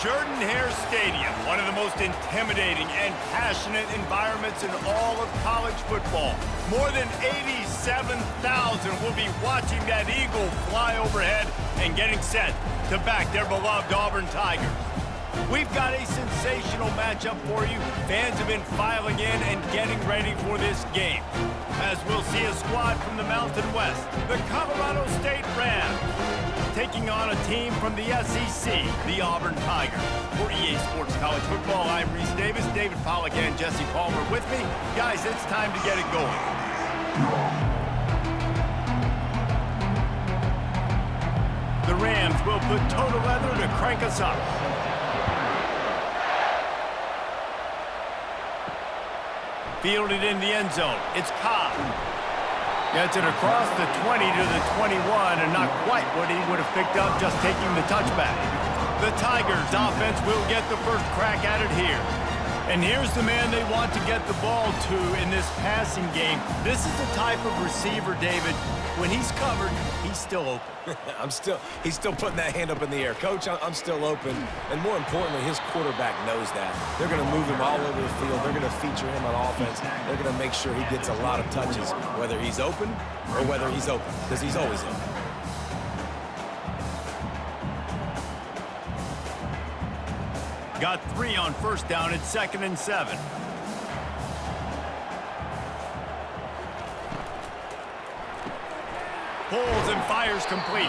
Jordan-Hare Stadium, one of the most intimidating and passionate environments in all of college football. More than 87,000 will be watching that eagle fly overhead and getting set to back their beloved Auburn Tigers. We've got a sensational matchup for you. Fans have been filing in and getting ready for this game. As we'll see a squad from the Mountain West, the Colorado State Rams, taking on a team from the SEC, the Auburn Tigers. For EA Sports College Football, I'm Reese Davis, David Pollack, and Jesse Palmer with me. Guys, it's time to get it going. The Rams will put total leather to crank us up. Fielded in the end zone. It's Cobb. Gets it across the 20 to the 21, and not quite what he would have picked up just taking the touchback. The Tigers offense will get the first crack at it here. And here's the man they want to get the ball to in this passing game. This is the type of receiver, David, when he's covered, he's still open. He's still putting that hand up in the air. Coach, I'm still open. And more importantly, his quarterback knows that. They're going to move him all over the field. They're going to feature him on offense. They're going to make sure he gets a lot of touches, whether he's open or whether he's open, because he's always open. Got 3 on first down at 2nd and 7. Pulls and fires complete.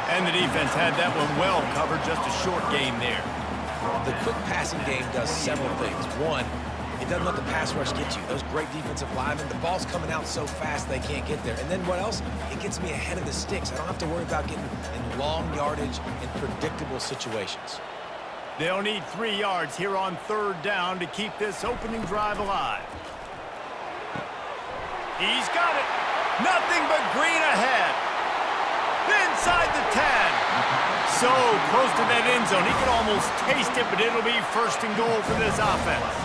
And the defense had that one well covered, just a short game there. The quick passing game does several things. One, it doesn't let the pass rush get you. Those great defensive linemen, the ball's coming out so fast they can't get there. And then what else? It gets me ahead of the sticks. I don't have to worry about getting in long yardage and predictable situations. They'll need 3 yards here on 3rd down to keep this opening drive alive. He's got it. Nothing but green ahead. Inside the 10. So close to that end zone. He could almost taste it, but it'll be 1st and goal for this offense.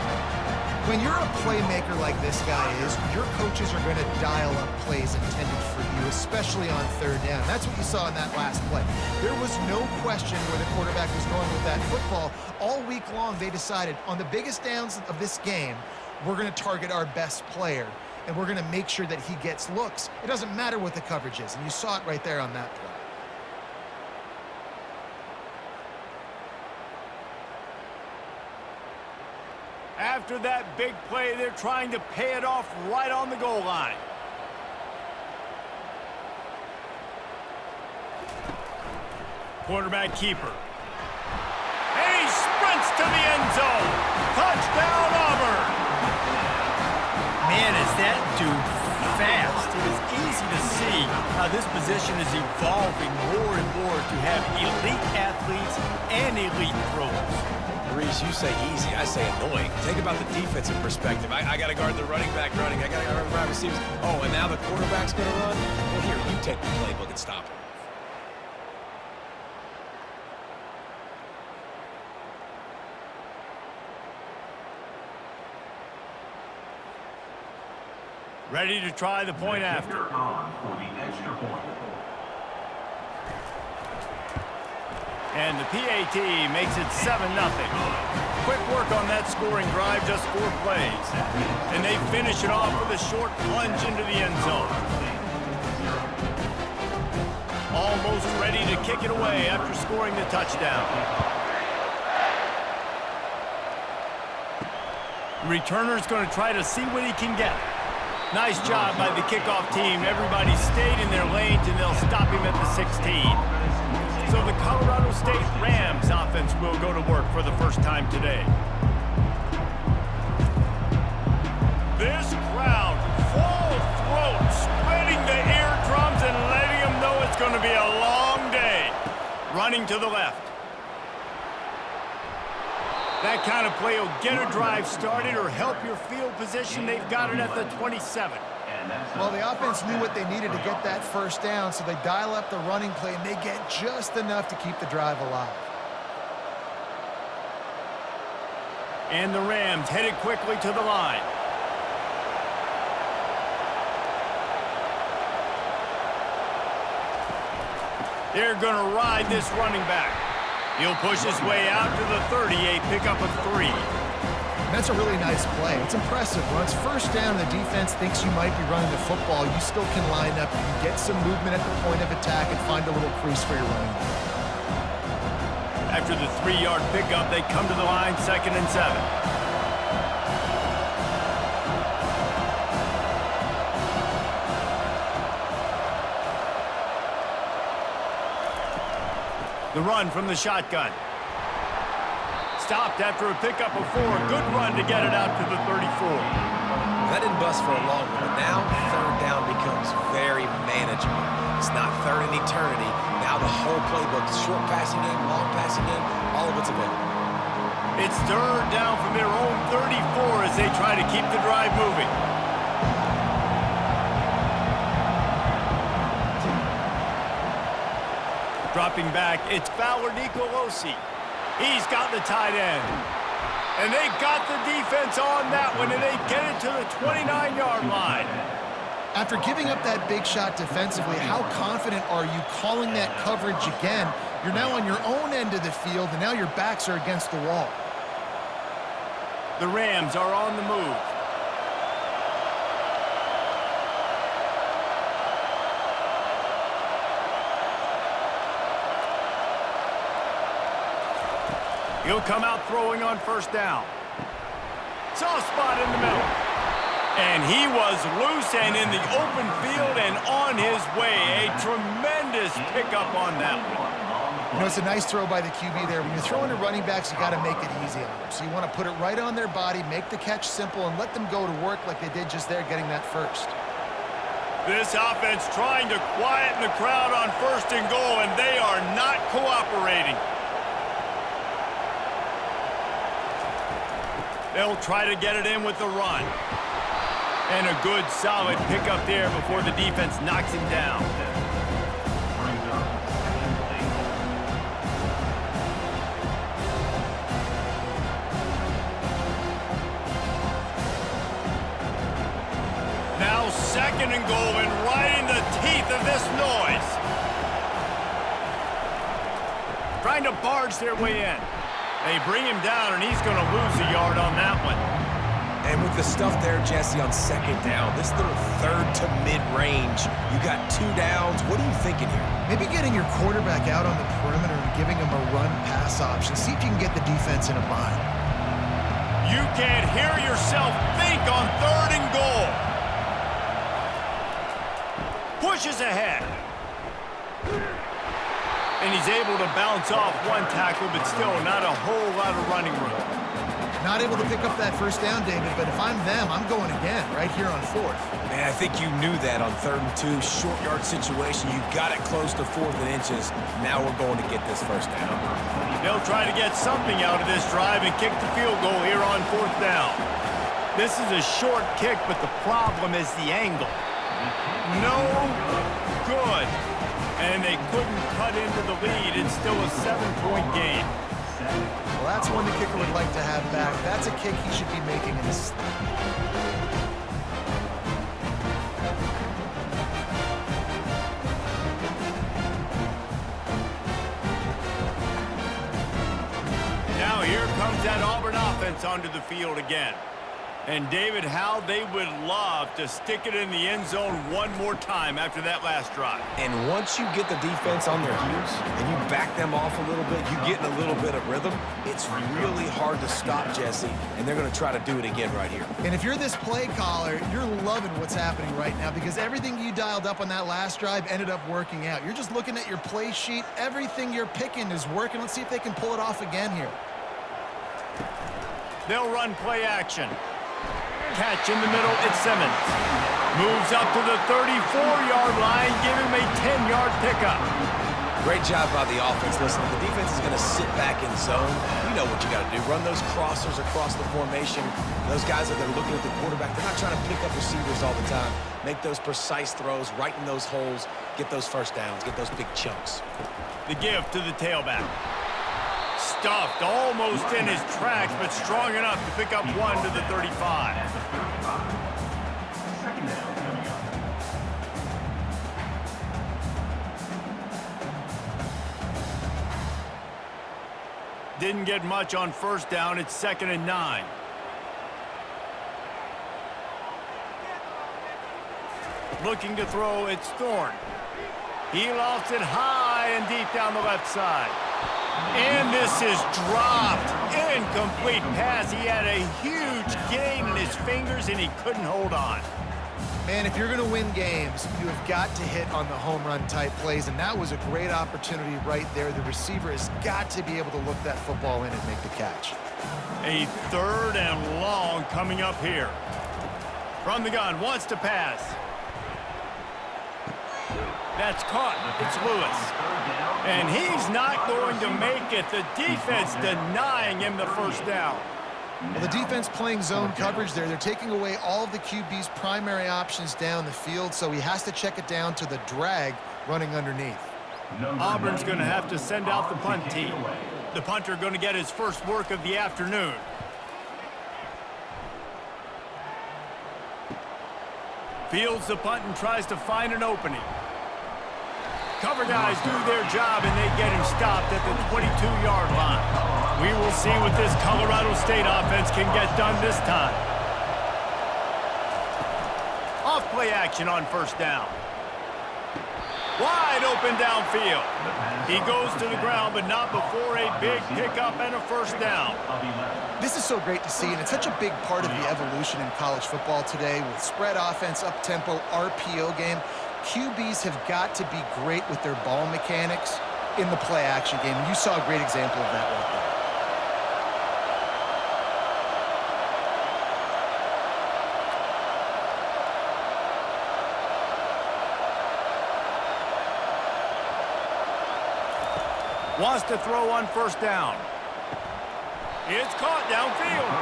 When you're a playmaker like this guy is, your coaches are going to dial up plays intended for you, especially on 3rd down. That's what you saw in that last play. There was no question where the quarterback was going with that football. All week long, they decided on the biggest downs of this game, we're going to target our best player, and we're going to make sure that he gets looks. It doesn't matter what the coverage is, and you saw it right there on that play. After that big play, they're trying to pay it off right on the goal line. Quarterback keeper. And he sprints to the end zone. Touchdown, Auburn. Man, is that dude fast. It is easy to see how this position is evolving more and more to have elite athletes and elite throwers. Reese, you say easy, I say annoying. Think about the defensive perspective. I got to guard the running back running. I got to guard the wide receivers. Oh, and now the quarterback's going to run? Well, here, you take the playbook and stop him. Ready to try the point after. And the PAT makes it 7-0. Quick work on that scoring drive, just 4 plays. And they finish it off with a short plunge into the end zone. Almost ready to kick it away after scoring the touchdown. Returner's going to try to see what he can get. Nice job by the kickoff team. Everybody stayed in their lanes, and they'll stop him at the 16. So the Colorado State Rams offense will go to work for the first time today. This crowd, full throat, spreading the eardrums and letting them know it's going to be a long day. Running to the left. That kind of play will get a drive started or help your field position. They've got it at the 27. Well, the offense knew what they needed to get that 1st down, so they dial up the running play, and they get just enough to keep the drive alive. And the Rams headed quickly to the line. They're going to ride this running back. He'll push his way out to the 38, pick up a 3. That's a really nice play. It's impressive. When it's first down, the defense thinks you might be running the football. You still can line up, you can get some movement at the point of attack and find a little crease for your running back. After the 3-yard pickup, they come to the line, 2nd and 7. The run from the shotgun. Stopped after a pickup of 4. Good run to get it out to the 34. That didn't bust for a long one, but now 3rd down becomes very manageable. It's not 3rd and eternity. Now the whole playbook, short passing game, long passing game, all of it's available. It's 3rd down from their own 34 as they try to keep the drive moving. Dropping back, it's Fowler Nicolosi. He's got the tight end. And they got the defense on that one, and they get it to the 29-yard line. After giving up that big shot defensively, how confident are you calling that coverage again? You're now on your own end of the field, and now your backs are against the wall. The Rams are on the move. He'll come out throwing on 1st down. Soft spot in the middle. And he was loose and in the open field and on his way. A tremendous pickup on that one. You know, it's a nice throw by the QB there. When you're throwing to running backs, you got to make it easy on them. So you want to put it right on their body, make the catch simple, and let them go to work like they did just there, getting that 1st. This offense trying to quieten the crowd on 1st and goal, and they are not cooperating. They'll try to get it in with the run. And a good, solid pickup there before the defense knocks him down. Now 2nd and goal, and right in the teeth of this noise. Trying to barge their way in. They bring him down, and he's going to lose a yard on that one. And with the stuff there, Jesse, on 2nd down, this little 3rd to mid-range, you got 2 downs. What are you thinking here? Maybe getting your quarterback out on the perimeter and giving him a run-pass option. See if you can get the defense in a bind. You can't hear yourself think on 3rd and goal. Pushes ahead. And he's able to bounce off one tackle, but still not a whole lot of running room. Not able to pick up that 1st down, David, but if I'm them, I'm going again right here on 4th. Man, I think you knew that on 3rd and 2, short yard situation. You got it close to 4th and inches. Now we're going to get this 1st down. They'll try to get something out of this drive and kick the field goal here on 4th down. This is a short kick, but the problem is the angle. No good. And they couldn't cut into the lead. It's still a 7-point game. Well, that's one the kicker would like to have back. That's a kick he should be making in his... Now here comes that Auburn offense onto the field again. And David, how they would love to stick it in the end zone one more time after that last drive. And once you get the defense on their heels and you back them off a little bit, you get in a little bit of rhythm, it's really hard to stop, Jesse, and they're going to try to do it again right here. And if you're this play caller, you're loving what's happening right now because everything you dialed up on that last drive ended up working out. You're just looking at your play sheet. Everything you're picking is working. Let's see if they can pull it off again here. They'll run play action. Catch in the middle, it's Simmons. Moves up to the 34-yard line, give him a 10-yard pickup. Great job by the offense. Listen, if the defense is going to sit back in zone, you know what you got to do. Run those crossers across the formation. Those guys that are looking at the quarterback, they're not trying to pick up receivers all the time. Make those precise throws, right in those holes, get those 1st downs, get those big chunks. The give to the tailback. Stuffed almost in his tracks, but strong enough to pick up 1 to the 35. Didn't get much on first down. It's 2nd and 9. Looking to throw, it's Thorne. He lofts it high and deep down the left side. And this is dropped. Incomplete pass. He had a huge gain in his fingers, and he couldn't hold on. Man, if you're going to win games, you have got to hit on the home run type plays, and that was a great opportunity right there. The receiver has got to be able to look that football in and make the catch. A 3rd and long coming up here. From the gun, wants to pass. That's caught. It's Lewis. And he's not going to make it. The defense denying him the first down. Well, the defense playing zone coverage there. They're taking away all of the QB's primary options down the field, so he has to check it down to the drag running underneath. Auburn's going to have to send out the punt team. The punter going to get his first work of the afternoon. Fields the punt and tries to find an opening. Cover guys do their job, and they get him stopped at the 22-yard line. We will see what this Colorado State offense can get done this time. Off play action on first down. Wide open downfield. He goes to the ground, but not before a big pickup and a first down. This is so great to see, and it's such a big part of the evolution in college football today with spread offense, up-tempo, RPO game. QBs have got to be great with their ball mechanics in the play-action game. You saw a great example of that right there. Wants to throw on first down. It's caught downfield.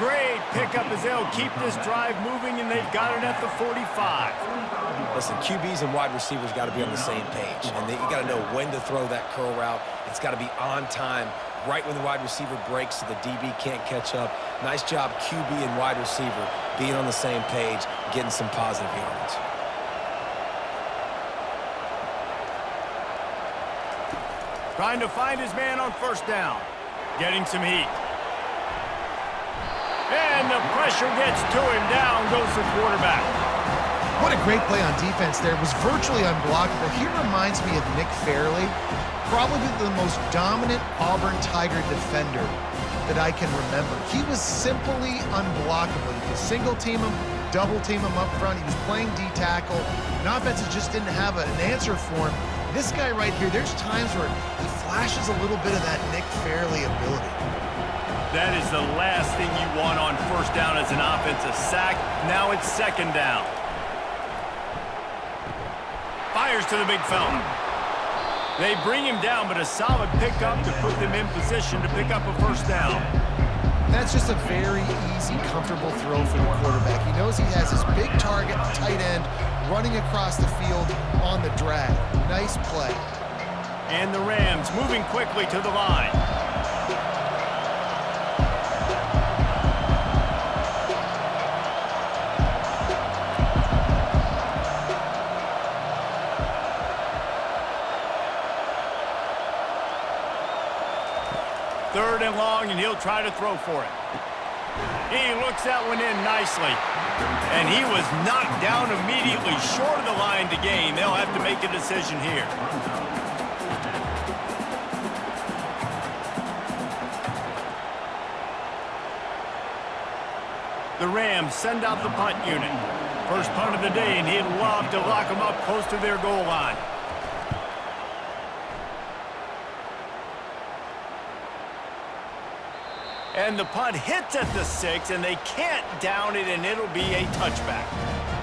Great pickup as they'll keep this drive moving, and they've got it at the 45. Listen, QBs and wide receivers got to be on the same page, and you got to know when to throw that curl route. It's got to be on time, right when the wide receiver breaks so the DB can't catch up. Nice job, QB and wide receiver, being on the same page, getting some positive yards. Trying to find his man on first down. Getting some heat. And the pressure gets to him. Down goes the quarterback. What a great play on defense there. It was virtually unblockable. He reminds me of Nick Fairley, probably the most dominant Auburn Tiger defender that I can remember. He was simply unblockable. You could single team him, double team him up front. He was playing D-tackle. And offenses just didn't have an answer for him. This guy right here, there's times where he flashes a little bit of that Nick Fairley ability. That is the last thing you want on first down as an offensive sack. Now it's second down. Fires to the big fella. They bring him down, but a solid pickup to put them in position to pick up a first down. That's just a very easy, comfortable throw for the quarterback. He knows he has his big target, the tight end, running across the field on the drag. Nice play. And the Rams moving quickly to the line. Third and long, and he'll try to throw for it. He looks that one in nicely. And he was knocked down immediately, short of the line to gain. They'll have to make a decision here. The Rams send out the punt unit. First punt of the day, and he'd love to lock them up close to their goal line. And the punt hits at the 6, and they can't down it, and it'll be a touchback.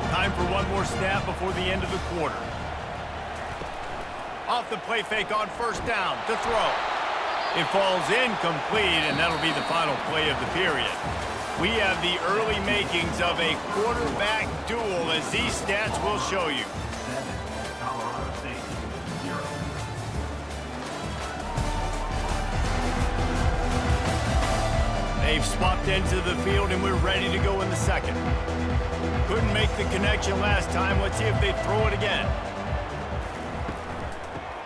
Time for one more snap before the end of the quarter. Off the play fake on first down to throw. It falls incomplete, and that'll be the final play of the period. We have the early makings of a quarterback duel, as these stats will show you. They've swapped ends of the field, and we're ready to go in the second. Couldn't make the connection last time. Let's see if they throw it again.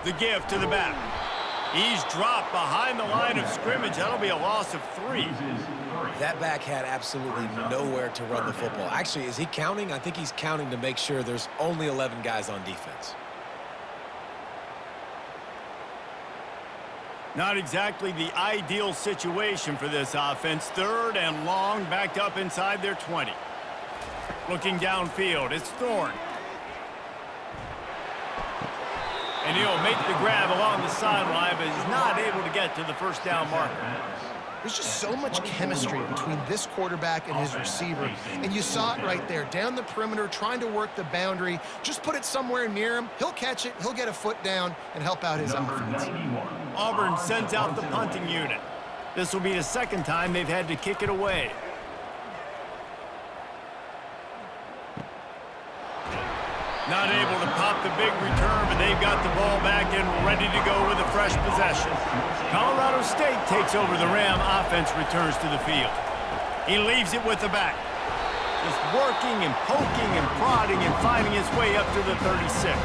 The give to the back. He's dropped behind the line of scrimmage. That'll be a loss of 3. That back had absolutely nowhere to run the football. Actually, is he counting? I think he's counting to make sure there's only 11 guys on defense. Not exactly the ideal situation for this offense. 3rd and long, backed up inside their 20. Looking downfield, it's Thorne. And he'll make the grab along the sideline, but he's not able to get to the first down marker. There's just so much chemistry between this quarterback and his receiver, and you saw it right there, down the perimeter, trying to work the boundary. Just put it somewhere near him. He'll catch it, he'll get a foot down, and help out his offense. Auburn sends out the punting unit. This will be the 2nd time they've had to kick it away. Not able to pop the big return, but they've got the ball back and ready to go with a fresh possession. Colorado State takes over the Ram. Offense returns to the field. He leaves it with the back. Just working and poking and prodding and finding his way up to the 36.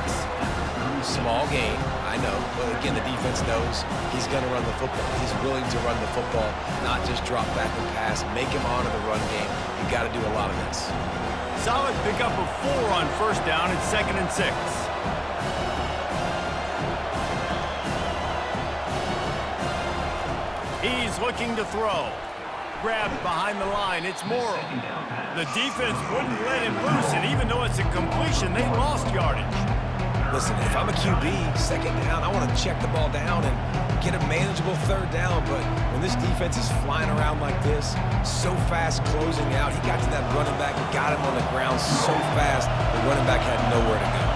Small gain, I know, but again, the defense knows he's going to run the football. He's willing to run the football, not just drop back and pass, make him honor the run game. You got to do a lot of this. Solid pickup of 4 on 1st down. It's 2nd and 6. He's looking to throw. Grabbed behind the line. It's Morrow. The defense wouldn't let him loose, and even though it's a completion, they lost yardage. Listen, if I'm a QB, 2nd down, I want to check the ball down and get a manageable 3rd down. But when this defense is flying around like this, so fast closing out, he got to that running back and got him on the ground so fast, the running back had nowhere to go.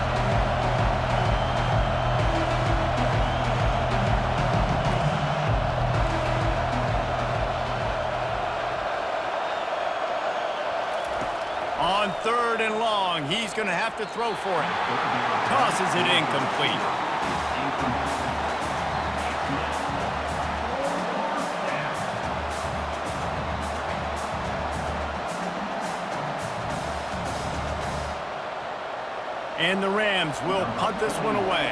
On 3rd and long, he's going to have to throw for it. Tosses it incomplete. And the Rams will punt this one away.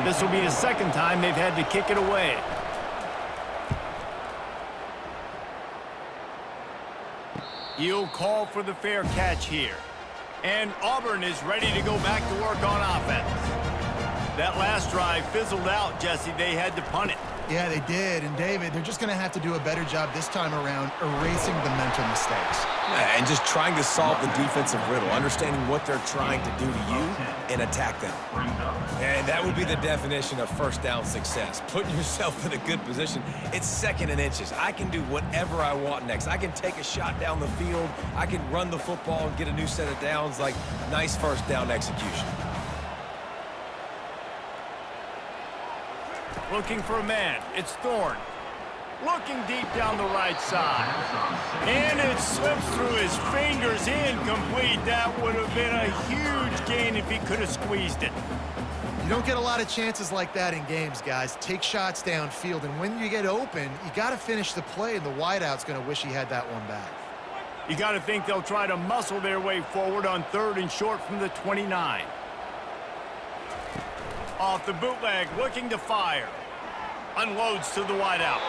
This will be the 2nd time they've had to kick it away. He'll call for the fair catch here. And Auburn is ready to go back to work on offense. That last drive fizzled out, Jesse. They had to punt it. Yeah, they did. And, David, they're just going to have to do a better job this time around erasing the mental mistakes. Yeah, and just trying to solve the defensive riddle, understanding what they're trying to do to you and attack them. And that would be the definition of 1st down success, putting yourself in a good position. It's 2nd and inches. I can do whatever I want next. I can take a shot down the field. I can run the football and get a new set of downs. Like, nice 1st down execution. Looking for a man. It's Thorne. Looking deep down the right side. And it slips through his fingers, incomplete. That would have been a huge gain if he could have squeezed it. You don't get a lot of chances like that in games, guys. Take shots downfield, and when you get open, you got to finish the play, and the wideout's going to wish he had that one back. You got to think they'll try to muscle their way forward on 3rd and short from the 29. Off the bootleg, looking to fire. Unloads to the wideout.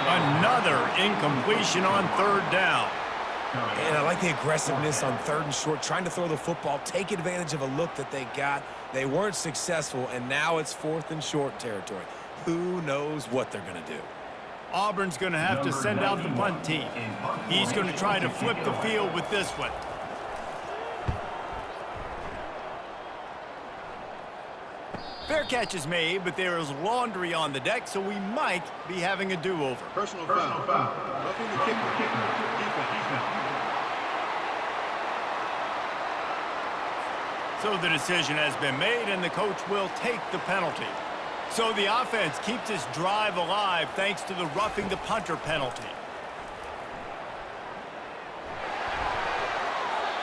Another incompletion on 3rd down. And I like the aggressiveness on 3rd and short, trying to throw the football, take advantage of a look that they got. They weren't successful, and now it's 4th and short territory. Who knows what they're going to do? Auburn's going to have to send out the punt team. He's going to try to flip the field with this one. Fair catch is made, but there is laundry on the deck, so we might be having a do-over. Personal foul. Roughing the kicker. Defense. So the decision has been made, and the coach will take the penalty. So the offense keeps its drive alive thanks to the roughing the punter penalty.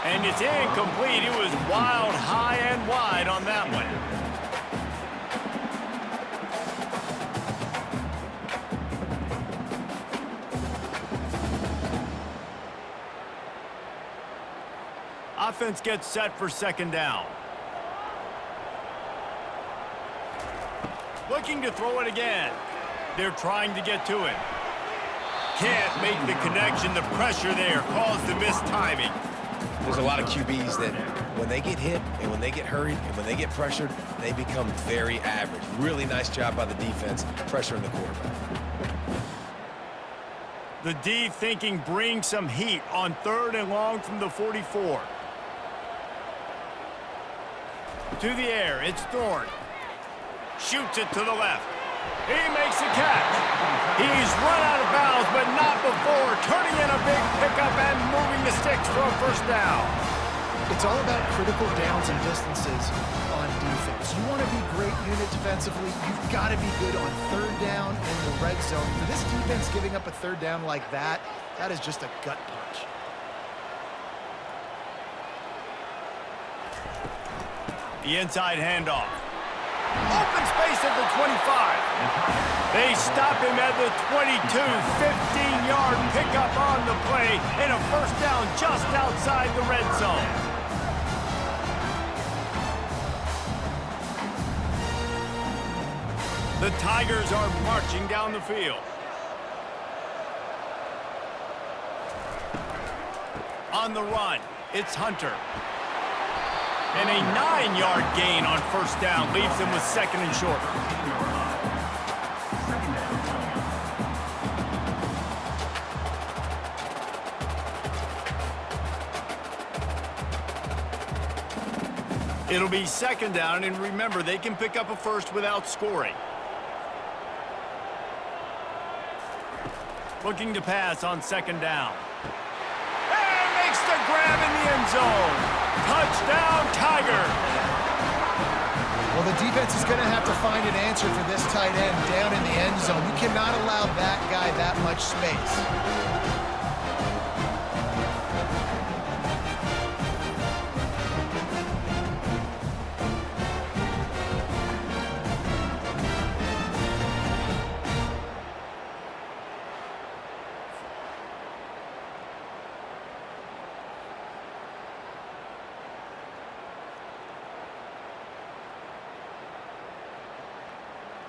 And it's incomplete. It was wild, high and wide on that one. Offense gets set for 2nd down. Looking to throw it again. They're trying to get to it. Can't make the connection. The pressure there caused the missed timing. There's a lot of QBs that when they get hit and when they get hurried and when they get pressured, they become very average. Really nice job by the defense pressuring the quarterback. The D thinking bring some heat on 3rd and long from the 44. To the air, it's Thorne. Shoots it to the left. He makes a catch. He's run out of bounds, but not before turning in a big pickup and moving the sticks for a first down. It's all about critical downs and distances on defense. You want to be great unit defensively, you've got to be good on 3rd down in the red zone. For this defense giving up a 3rd down like that, that is just a gut punch. The inside handoff. Open space at the 25. They stop him at the 22. 15-yard pickup on the play and a first down just outside the red zone. The Tigers are marching down the field. On the run, it's Hunter. And a 9-yard gain on first down leaves them with 2nd and short. It'll be 2nd down, and remember, they can pick up a first without scoring. Looking to pass on 2nd down. And makes the grab in the end zone. Touchdown, Tigers! Well, the defense is going to have to find an answer for this tight end down in the end zone. You cannot allow that guy that much space.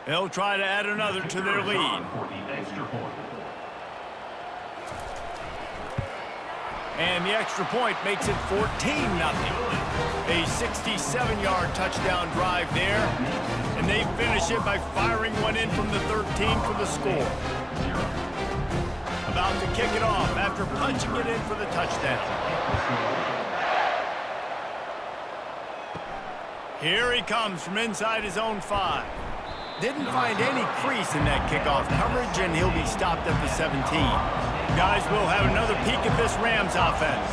They'll try to add another to their lead. And the extra point makes it 14-0. A 67-yard touchdown drive there. And they finish it by firing one in from the 13 for the score. About to kick it off after punching it in for the touchdown. Here he comes from inside his own 5. Didn't find any crease in that kickoff coverage, and he'll be stopped at the 17. Guys, we'll have another peek at this Rams offense.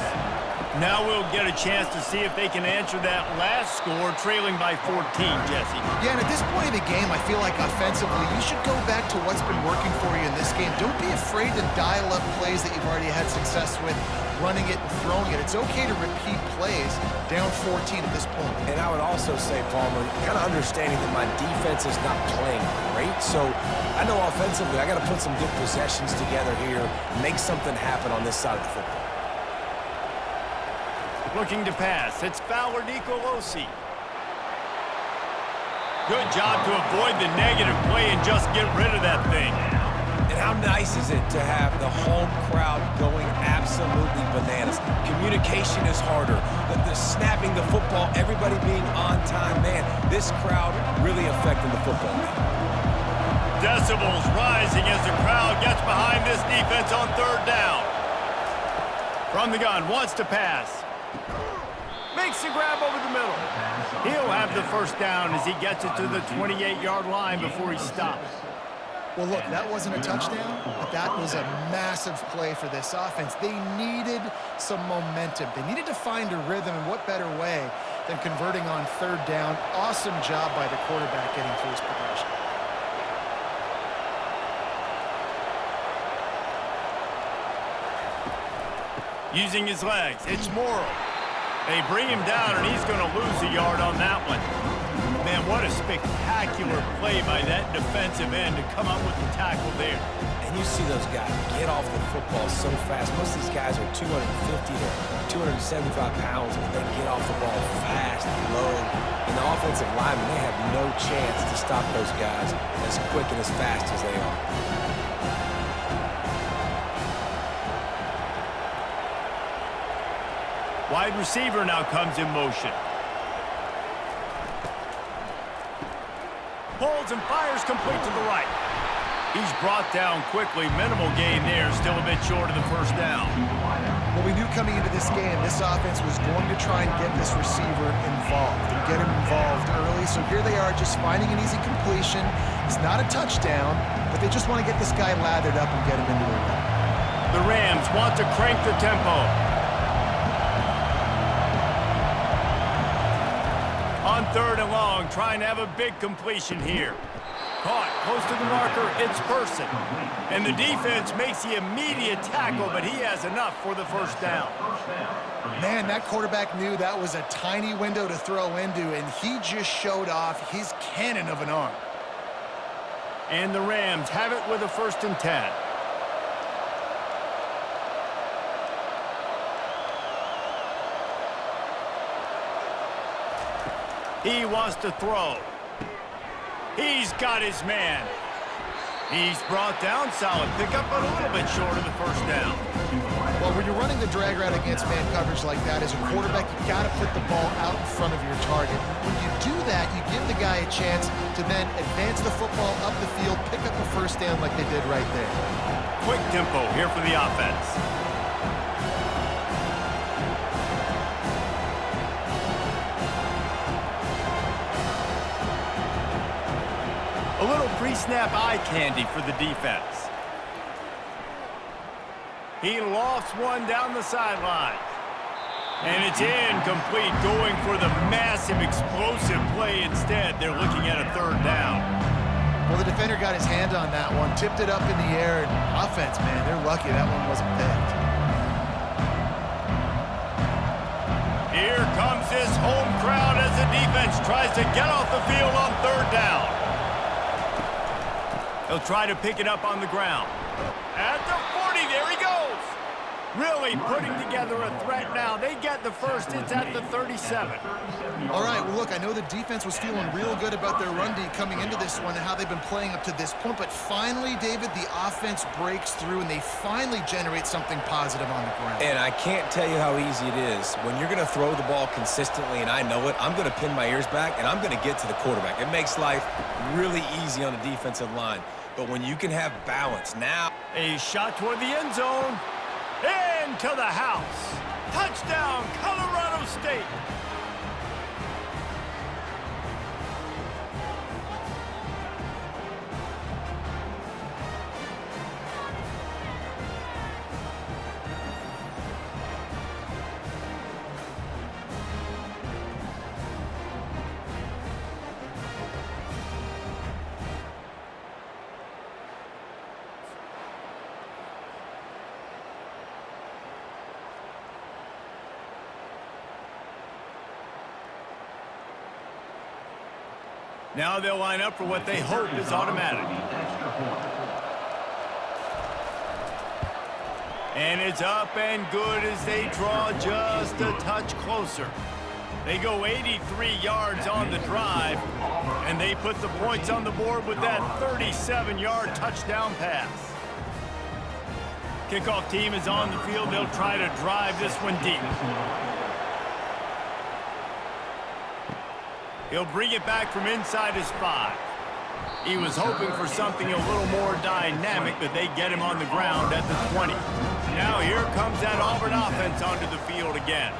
Now we'll get a chance to see if they can answer that last score, trailing by 14, Jesse. Yeah, and at this point of the game, I feel like offensively, you should go back to what's been working for you in this game. Don't be afraid to dial up plays that you've already had success with, running it and throwing it. It's okay to repeat plays down 14 at this point. And I would also say, Palmer, kind of understanding that my defense is not playing great, so I know offensively I got to put some good possessions together here, make something happen on this side of the football. Looking to pass, it's Fowler Nicolosi. Good job to avoid the negative play and just get rid of that thing. And how nice is it to have the home crowd going absolutely bananas? Communication is harder. The snapping the football, everybody being on time. Man, this crowd really affecting the football game. Decibels rising as the crowd gets behind this defense on 3rd down. From the gun, wants to pass. Makes the grab over the middle. He'll have the first down as he gets it to the 28-yard line before he stops. Well, look, that wasn't a touchdown, but that was a massive play for this offense. They needed some momentum. They needed to find a rhythm, and what better way than converting on 3rd down. Awesome job by the quarterback getting through his progression. Using his legs, it's Morrow. They bring him down, and he's going to lose a yard on that one. Man, what a spectacular play by that defensive end to come up with the tackle there. And you see those guys get off the football so fast. Most of these guys are 250 to 275 pounds, but they get off the ball fast, low. And the offensive linemen, they have no chance to stop those guys as quick and as fast as they are. Wide receiver now comes in motion. Pulls and fires complete to the right. He's brought down quickly. Minimal gain there. Still a bit short of the first down. Well, we knew coming into this game, this offense was going to try and get this receiver involved and get him involved early. So here they are just finding an easy completion. It's not a touchdown, but they just want to get this guy lathered up and get him into the run. The Rams want to crank the tempo. On 3rd and long, trying to have a big completion here. Caught close to the marker, it's Person. And the defense makes the immediate tackle, but he has enough for the first down. Man, that quarterback knew that was a tiny window to throw into, and he just showed off his cannon of an arm. And the Rams have it with a 1st and 10. He wants to throw. He's got his man. He's brought down. Solid pickup, but a little bit short of the first down. Well, when you're running the drag route against man coverage like that, as a quarterback, you got to put the ball out in front of your target. When you do that, you give the guy a chance to then advance the football up the field, pick up a first down like they did right there. Quick tempo here for the offense. A little pre-snap eye candy for the defense. He lofts one down the sideline. And it's incomplete, going for the massive explosive play instead. They're looking at a 3rd down. Well, the defender got his hand on that one, tipped it up in the air, and offense, man, they're lucky that one wasn't picked. Here comes this home crowd as the defense tries to get off the field on 3rd down. He'll try to pick it up on the ground. At the 40, there he goes. Really putting together a threat now. They get the first. It's at the 37. All right, well, look, I know the defense was feeling real good about their run D coming into this one and how they've been playing up to this point, but finally, David, the offense breaks through and they finally generate something positive on the ground. And I can't tell you how easy it is. When you're going to throw the ball consistently, and I know it, I'm going to pin my ears back, and I'm going to get to the quarterback. It makes life really easy on the defensive line. But when you can have balance now. A shot toward the end zone. Into the house. Touchdown, Colorado State. Now they'll line up for what they hope is automatic. And it's up and good as they draw just a touch closer. They go 83 yards on the drive, and they put the points on the board with that 37-yard touchdown pass. Kickoff team is on the field. They'll try to drive this one deep. He'll bring it back from inside his 5. He was hoping for something a little more dynamic, but they get him on the ground at the 20. Now here comes that Auburn offense onto the field again.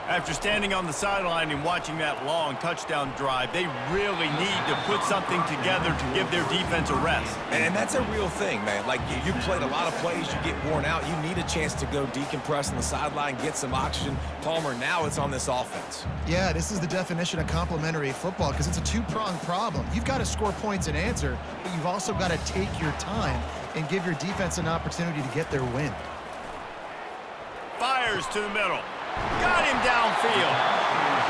After standing on the sideline and watching that long touchdown drive, they really need to put something together to give their defense a rest. And that's a real thing, man. Like, you played a lot of plays, you get worn out. You need a chance to go decompress on the sideline, get some oxygen. Palmer, now it's on this offense. Yeah, this is the definition of complementary football because it's a two-pronged problem. You've got to score points and answer, but you've also got to take your time and give your defense an opportunity to get their win. Fires to the middle. Got him downfield.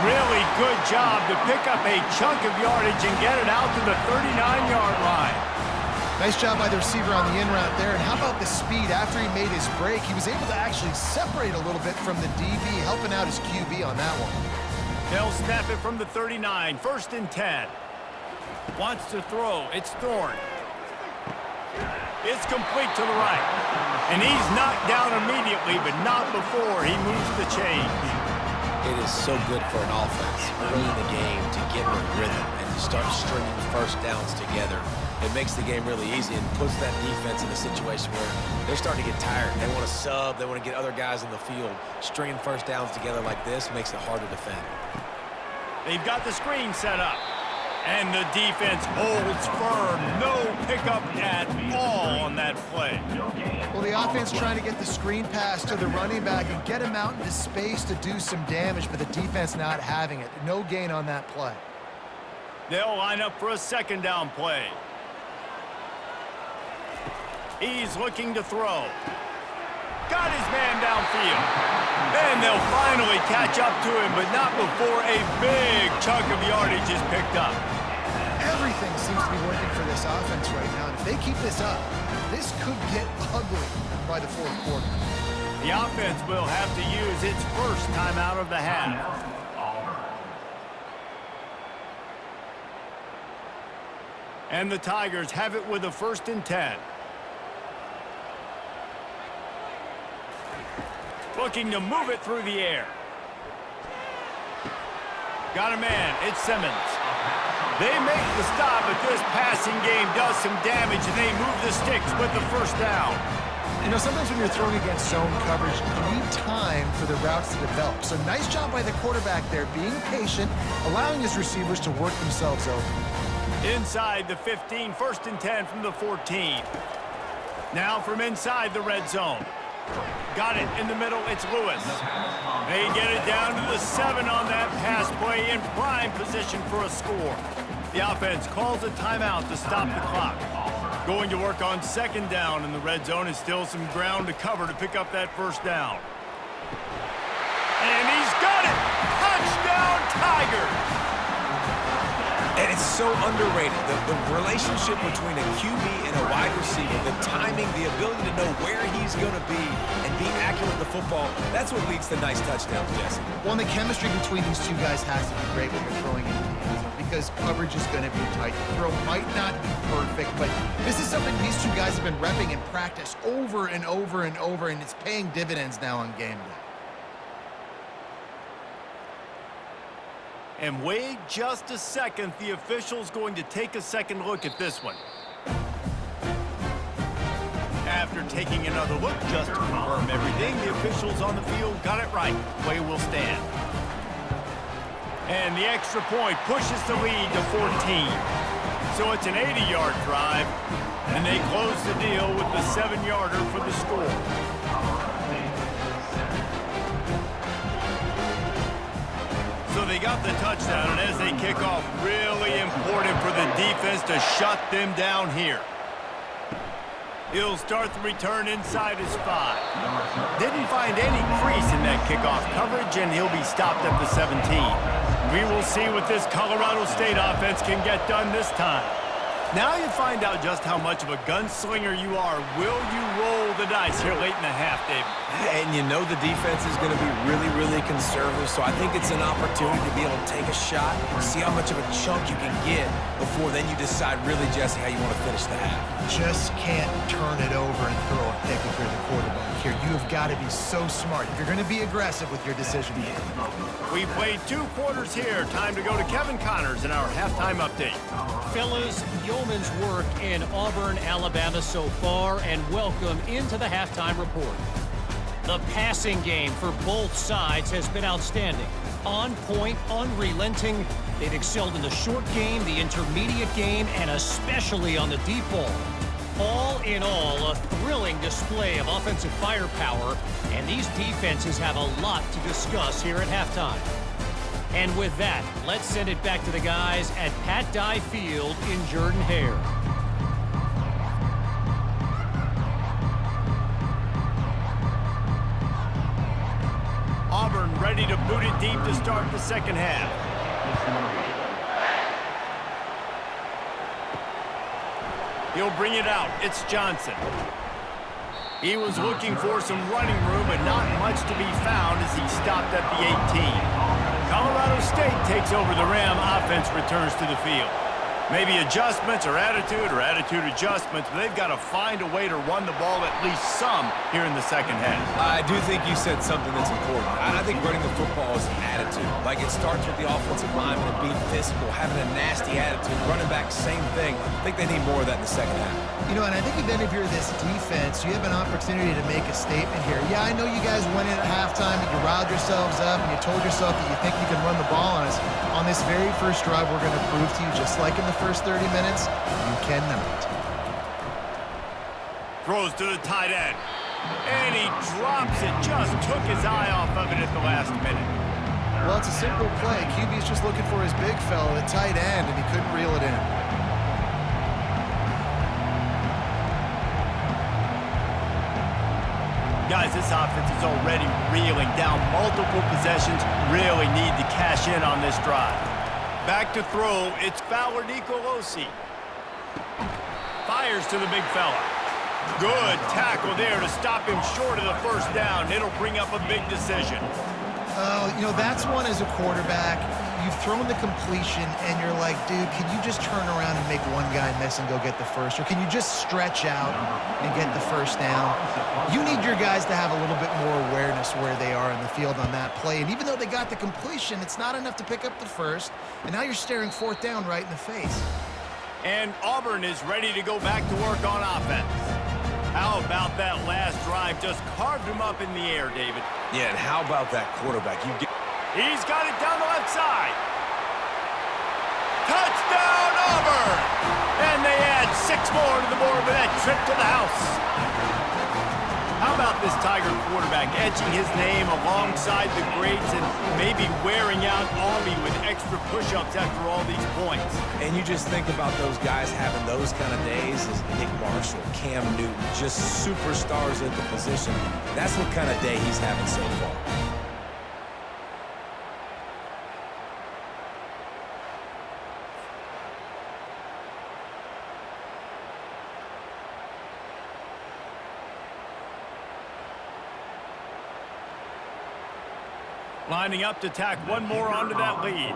Really good job to pick up a chunk of yardage and get it out to the 39-yard line. Nice job by the receiver on the in route there. And how about the speed? After he made his break, he was able to actually separate a little bit from the DB, helping out his QB on that one. They'll snap it from the 39, 1st and 10. Wants to throw. It's Thorne. It's complete to the right. And he's knocked down immediately, but not before he moves the chains. It is so good for an offense early in the game to get in a rhythm and to start stringing first downs together. It makes the game really easy and puts that defense in a situation where they're starting to get tired. They want to sub. They want to get other guys in the field. Stringing first downs together like this makes it hard to defend. They've got the screen set up. And the defense holds firm. No pickup at all on that play. Well, the offense trying to get the screen pass to the running back and get him out into space to do some damage, but the defense not having it. No gain on that play. They'll line up for a 2nd down play. He's looking to throw. Got his man downfield. And they'll finally catch up to him, but not before a big chunk of yardage is picked up. Everything seems to be working for this offense right now. And if they keep this up, this could get ugly by the 4th quarter. The offense will have to use its first timeout of the half. And the Tigers have it with a 1st and 10. Looking to move it through the air. Got a man. It's Simmons. They make the stop, but this passing game does some damage, and they move the sticks with the 1st down. You know, sometimes when you're throwing against zone coverage, you need time for the routes to develop. So nice job by the quarterback there, being patient, allowing his receivers to work themselves over. Inside the 15, 1st and 10 from the 14. Now from inside the red zone. Got it in the middle. It's Lewis. They get it down to the 7 on that pass play in prime position for a score. The offense calls a timeout to stop the clock. Going to work on 2nd down in the red zone. Is still some ground to cover to pick up that 1st down. And he's got it. Touchdown, Tigers. And it's so underrated. The relationship between a QB and a wide receiver, the timing, the ability to know where he's going to be and be accurate with the football, that's what leads to nice touchdowns, Jesse. Well, and the chemistry between these two guys has to be great when you're throwing in the end zone because coverage is going to be tight. The throw might not be perfect, but this is something these two guys have been repping in practice over and over and over, and it's paying dividends now on game day. And wait just a second. The official's going to take a second look at this one. After taking another look just to confirm everything, the officials on the field got it right. Play will stand. And the extra point pushes the lead to 14. So it's an 80-yard drive, and they close the deal with the 7-yarder for the score. So they got the touchdown, and as they kick off, really important for the defense to shut them down here. He'll start the return inside his 5. Didn't find any crease in that kickoff coverage, and he'll be stopped at the 17. We will see what this Colorado State offense can get done this time. Now you find out just how much of a gunslinger you are. Will you roll the dice here late in the half, Dave? And you know the defense is going to be really, really conservative, so I think it's an opportunity to be able to take a shot, see how much of a chunk you can get before then you decide really, Jesse, how you want to finish the half. Just can't turn it over and throw a pick if you're the quarterback here. You have got to be so smart. You're going to be aggressive with your decision making. We played 2 quarters here. Time to go to Kevin Connors in our halftime update. Fellas, yeoman's work in Auburn, Alabama so far, and welcome into the halftime report. The passing game for both sides has been outstanding. On point, unrelenting. They've excelled in the short game, the intermediate game, and especially on the deep ball. All in all, a thrilling display of offensive firepower, and these defenses have a lot to discuss here at halftime. And with that, let's send it back to the guys at Pat Dye Field in Jordan-Hare. Auburn ready to boot it deep to start the second half. He'll bring it out. It's Johnson. He was looking for some running room, but not much to be found as he stopped at the 18. Colorado State takes over the rim. Offense returns to the field. Maybe adjustments or attitude adjustments, but they've got to find a way to run the ball at least some here in the second half. I do think you said something that's important. I think running the football is an attitude. Like, it starts with the offensive lineman and being physical, having a nasty attitude. Running back, same thing. I think they need more of that in the second half. You know, and I think even if you're this defense, you have an opportunity to make a statement here. Yeah, I know you guys went in at halftime and you riled yourselves up and you told yourself that you think you can run the ball on us. On this very first drive, we're going to prove to you, just like in the first 30 minutes, you cannot. Throws to the tight end. And he drops it. Just took his eye off of it at the last minute. Well, it's a simple play. QB's just looking for his big fella at tight end, and he couldn't reel it in. Guys, this offense is already reeling down multiple possessions. Really need to cash in on this drive. Back to throw, it's Fowler Nicolosi. Fires to the big fella. Good tackle there to stop him short of the first down. It'll bring up a big decision. Oh, you know, that's one as a quarterback. You've thrown the completion, and you're like, dude, can you just turn around and make one guy miss and go get the first? Or can you just stretch out and get the first down? You need your guys to have a little bit more awareness where they are in the field on that play. And even though they got the completion, it's not enough to pick up the first. And now you're staring fourth down right in the face. And Auburn is ready to go back to work on offense. How about that last drive? Just carved him up in the air, David. Yeah, and how about that quarterback? He's got it down the left side. Touchdown, Auburn! And they add 6 more to the board with that trip to the house. How about this Tiger quarterback etching his name alongside the greats and maybe wearing out Army with extra push-ups after all these points? And you just think about those guys having those kind of days as Nick Marshall, Cam Newton, just superstars at the position. That's what kind of day he's having so far. Lining up to tack one more onto that lead.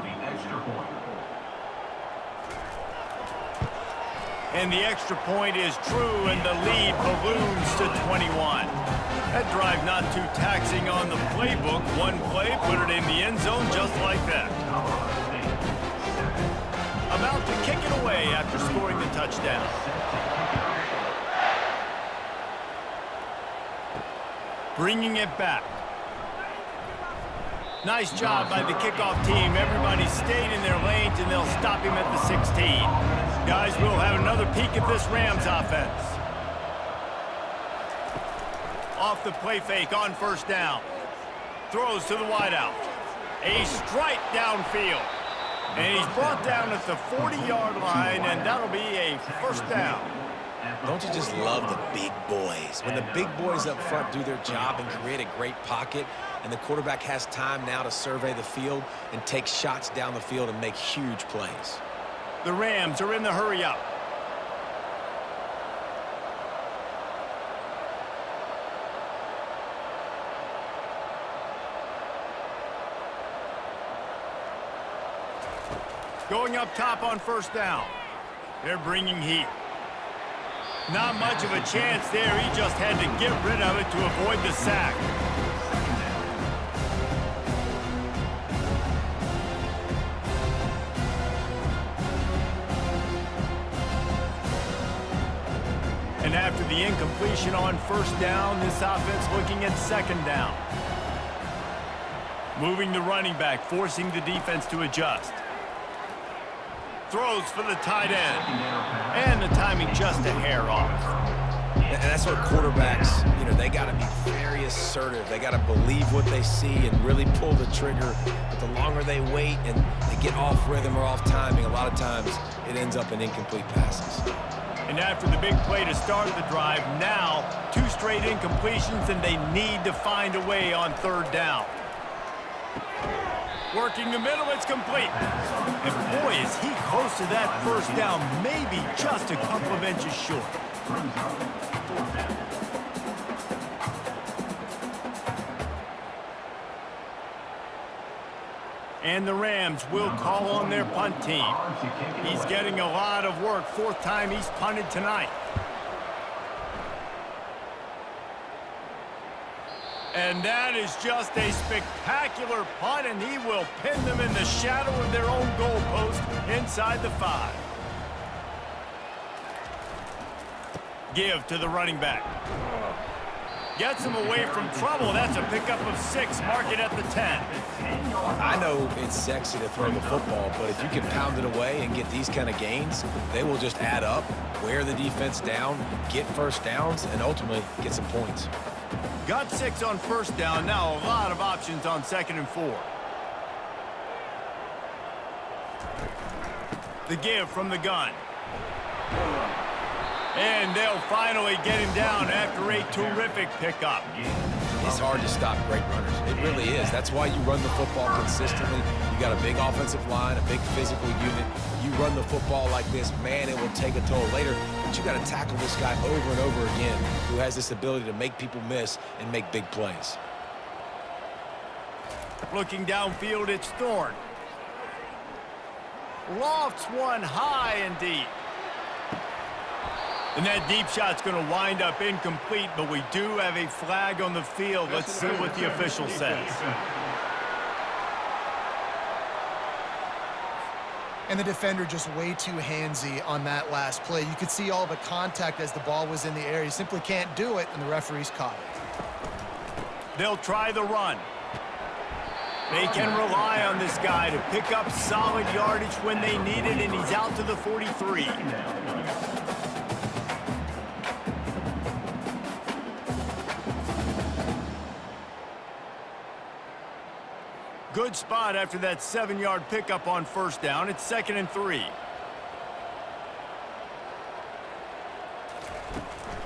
And the extra point is true, and the lead balloons to 21. That drive not too taxing on the playbook. One play, put it in the end zone just like that. About to kick it away after scoring the touchdown. Bringing it back. Nice job by the kickoff team. Everybody stayed in their lanes, and they'll stop him at the 16. Guys, we'll have another peek at this Rams offense. Off the play fake on first down. Throws to the wideout. A strike downfield. And he's brought down at the 40-yard line, and that'll be a first down. Don't you just love the big boys? When the big boys up front do their job and create a great pocket, and the quarterback has time now to survey the field and take shots down the field and make huge plays. The Rams are in the hurry up. Going up top on first down. They're bringing heat. Not much of a chance there. He just had to get rid of it to avoid the sack. And after the incompletion on first down, this offense looking at second down. Moving the running back, forcing the defense to adjust. Throws for the tight end. And the timing just a hair off. And that's what quarterbacks, you know, they got to be very assertive. They got to believe what they see and really pull the trigger. But the longer they wait and they get off rhythm or off timing, a lot of times it ends up in incomplete passes. And after the big play to start the drive, now 2 straight incompletions, and they need to find a way on third down. Working the middle, it's complete. And boy, is he close to that first down, maybe just a couple of inches short. And the Rams will call on their punt team. He's getting a lot of work. Fourth time he's punted tonight. And that is just a spectacular punt, and he will pin them in the shadow of their own goalpost inside the 5. Give to the running back. Gets him away from trouble. That's a pickup of 6. Mark it at the 10. I know it's sexy to throw the football, but if you can pound it away and get these kind of gains, they will just add up, wear the defense down, get first downs, and ultimately get some points. Got 6 on first down. Now a lot of options on 2nd and 4. The give from the gun. And they'll finally get him down after a terrific pickup. It's hard to stop great runners. It really is. That's why you run the football consistently. You got a big offensive line, a big physical unit. You run the football like this, man, it will take a toll later. But you got to tackle this guy over and over again who has this ability to make people miss and make big plays. Looking downfield, it's Thorne. Lofts one high and deep. And that deep shot's going to wind up incomplete, but we do have a flag on the field. Let's see what the official says. And the defender just way too handsy on that last play. You could see all the contact as the ball was in the air. He simply can't do it, and the referee's caught it. They'll try the run. They can rely on this guy to pick up solid yardage when they need it, and he's out to the 43. Good spot after that 7-yard pickup on first down. It's 2nd and 3.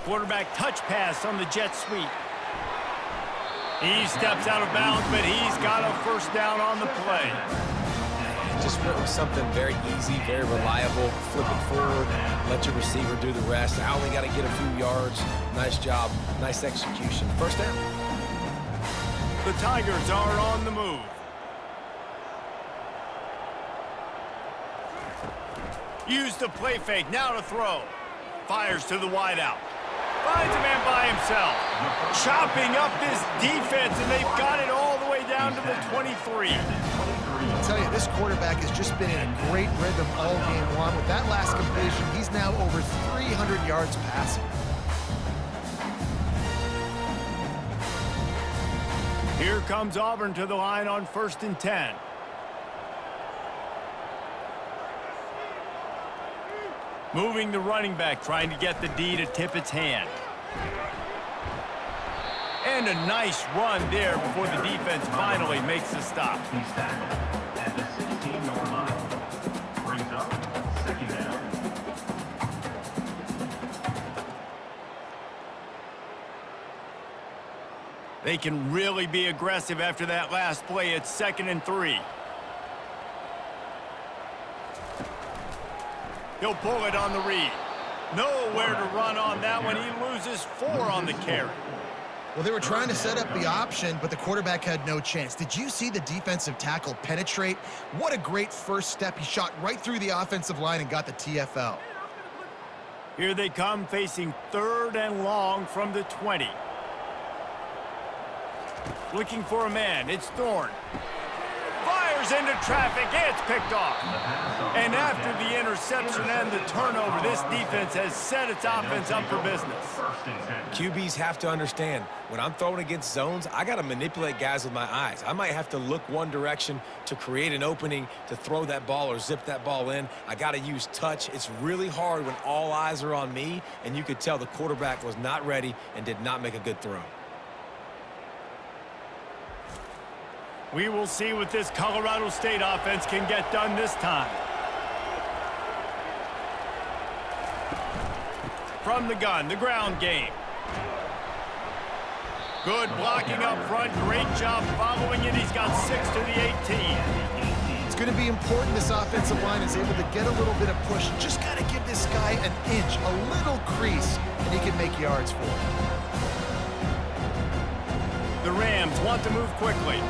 Quarterback touch pass on the jet sweep. He steps out of bounds, but he's got a first down on the play. Just something very easy, very reliable. Flip it forward, let your receiver do the rest. I only got to get a few yards. Nice job, nice execution. First down. The Tigers are on the move. Use the play fake, now to throw. Fires to the wideout. Finds a man by himself. Chopping up this defense, and they've got it all the way down to the 23. I'll tell you, this quarterback has just been in a great rhythm all game long. With that last completion, he's now over 300 yards passing. Here comes Auburn to the line on 1st and 10. Moving the running back, trying to get the D to tip its hand. And a nice run there before the defense finally makes the stop. At the 16-yard line. Brings up 2nd down. They can really be aggressive after that last play. It's 2nd and 3. He'll pull it on the read. Nowhere to run on that one. He loses 4 on the carry. Well, they were trying to set up the option, but the quarterback had no chance. Did you see the defensive tackle penetrate? What a great first step. He shot right through the offensive line and got the TFL. Here they come, facing 3rd and long from the 20. Looking for a man. It's Thorne. Fires into traffic. It's picked off. And after the interception and the turnover, this defense has set its offense up for business. QBs have to understand, when I'm throwing against zones, I got to manipulate guys with my eyes. I might have to look one direction to create an opening to throw that ball or zip that ball in. I got to use touch. It's really hard when all eyes are on me, and you could tell the quarterback was not ready and did not make a good throw. We will see what this Colorado State offense can get done this time. From the gun, the ground game. Good blocking up front. Great job following it. He's got 6 to the 18. It's going to be important this offensive line is able to get a little bit of push. Just got to give this guy an inch, a little crease, and he can make yards for it. The Rams want to move quickly.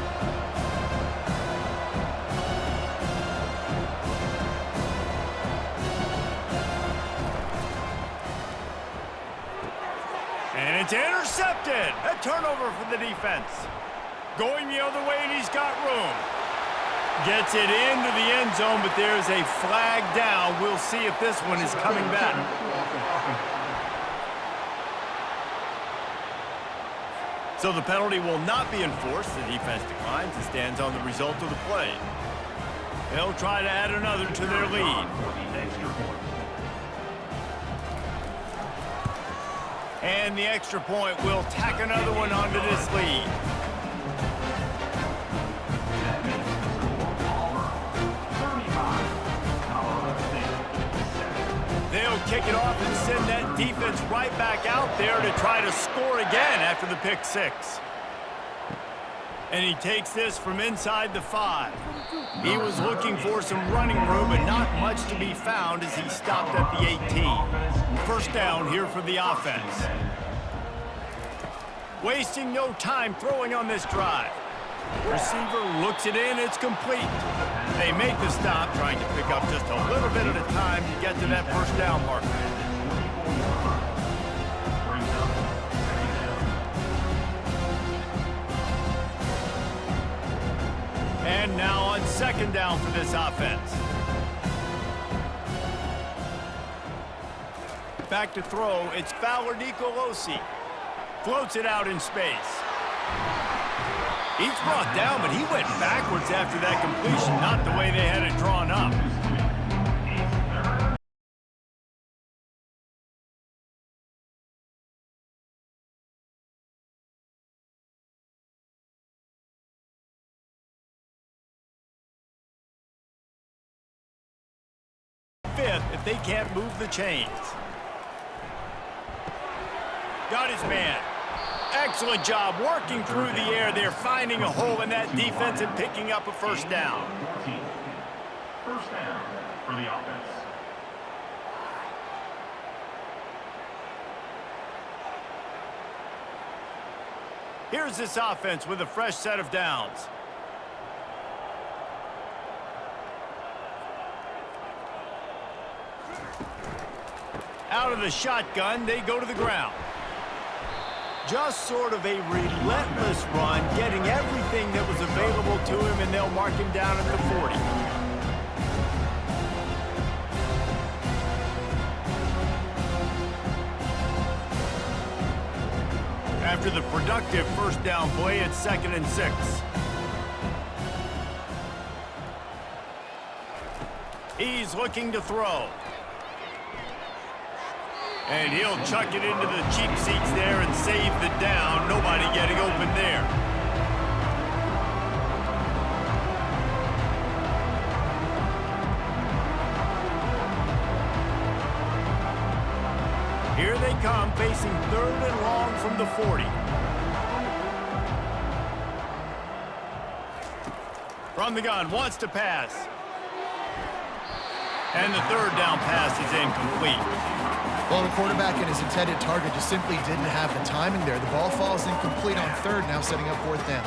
And it's intercepted. A turnover for the defense. Going the other way, and he's got room. Gets it into the end zone, but there's a flag down. We'll see if this one is coming back. So the penalty will not be enforced. The defense declines and stands on the result of the play. They'll try to add another to their lead. And the extra point will tack another one onto this lead. They'll kick it off and send that defense right back out there to try to score again after the pick 6. And he takes this from inside the 5. He was looking for some running room, but not much to be found as he stopped at the 18. First down here for the offense. Wasting no time throwing on this drive. Receiver looks it in, it's complete. They make the stop, trying to pick up just a little bit at a time to get to that first down marker. And now on second down for this offense. Back to throw, it's Fowler Nicolosi. Floats it out in space. He's brought down, but he went backwards after that completion, not the way they had it drawn up. Fifth if they can't move the chains. Got his man. Excellent job working through the air. They're finding a hole in that defense and picking up a first down. First down for the offense. Here's this offense with a fresh set of downs. Out of the shotgun, they go to the ground. Just sort of a relentless run, getting everything that was available to him, and they'll mark him down at the 40. After the productive first down play, it's 2nd and 6. He's looking to throw. And he'll chuck it into the cheap seats there and save the down. Nobody getting open there. Here they come, facing 3rd and long from the 40. From the gun, wants to pass. And the 3rd down pass is incomplete. Well, the quarterback and his intended target just simply didn't have the timing there. The ball falls incomplete on 3rd, now setting up 4th down.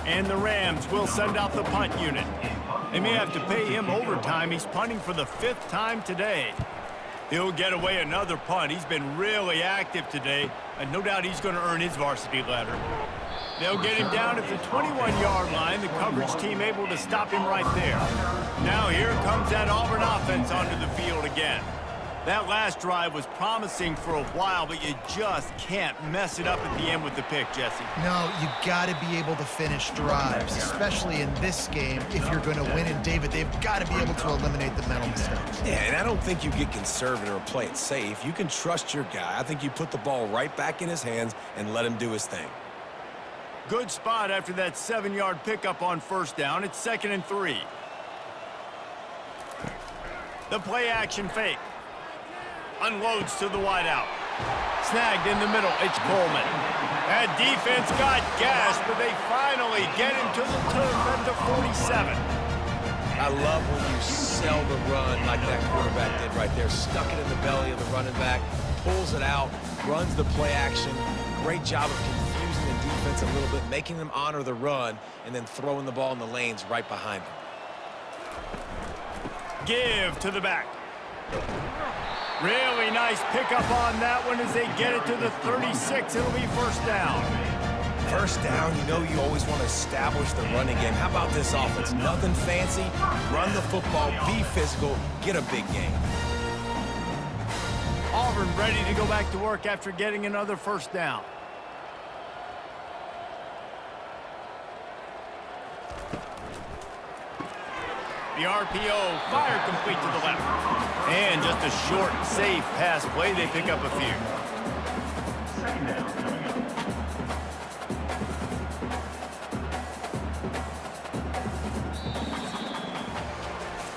And the Rams will send out the punt unit. They may have to pay him overtime. He's punting for the 5th time today. He'll get away another punt. He's been really active today, and no doubt he's going to earn his varsity letter. They'll get him down at the 21-yard line. The coverage team able to stop him right there. Now here comes that Auburn offense onto the field again. That last drive was promising for a while, but you just can't mess it up at the end with the pick, Jesse. No, you got to be able to finish drives, especially in this game. If you're going to win, and David, they've got to be able to eliminate the mental mistakes. Yeah, and I don't think you get conservative or play it safe. You can trust your guy. I think you put the ball right back in his hands and let him do his thing. Good spot after that 7-yard pickup on first down. It's 2nd and 3. The play action fake. Unloads to the wideout. Snagged in the middle, it's Coleman. That defense got gashed, but they finally get him to the turf at the 47. I love when you sell the run like that quarterback did right there. Stuck it in the belly of the running back, pulls it out, runs the play action. Great job of confusing the defense a little bit, making them honor the run, and then throwing the ball in the lanes right behind them. Give to the back. Really nice pickup on that one as they get it to the 36. It'll be first down. First down, you know you always want to establish the running game. How about this offense? Nothing fancy. Run the football, be physical, get a big gain. Auburn ready to go back to work after getting another first down. The RPO, fire complete to the left. And just a short, safe pass play. They pick up a few. Second down coming up.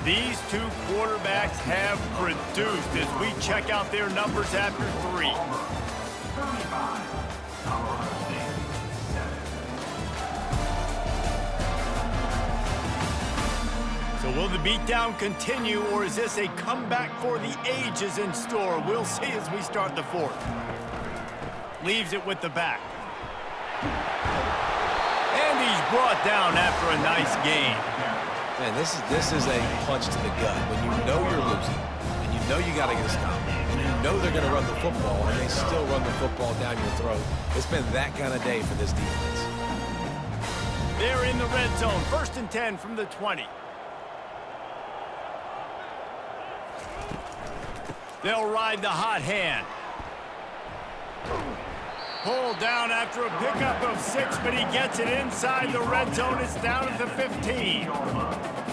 These two quarterbacks have produced as we check out their numbers after 3. 35. Colorado State, 7. So will the beatdown continue, or is this a comeback for the ages in store? We'll see as we start the 4th. Leaves it with the back. And he's brought down after a nice gain. Man, this is a punch to the gut. When you know you're losing, and you know you got to get a stop, and you know they're going to run the football, and they still run the football down your throat. It's been that kind of day for this defense. They're in the red zone. 1st and 10 from the 20. They'll ride the hot hand. Pulled down after a pickup of 6, but he gets it inside the red zone. It's down at the 15.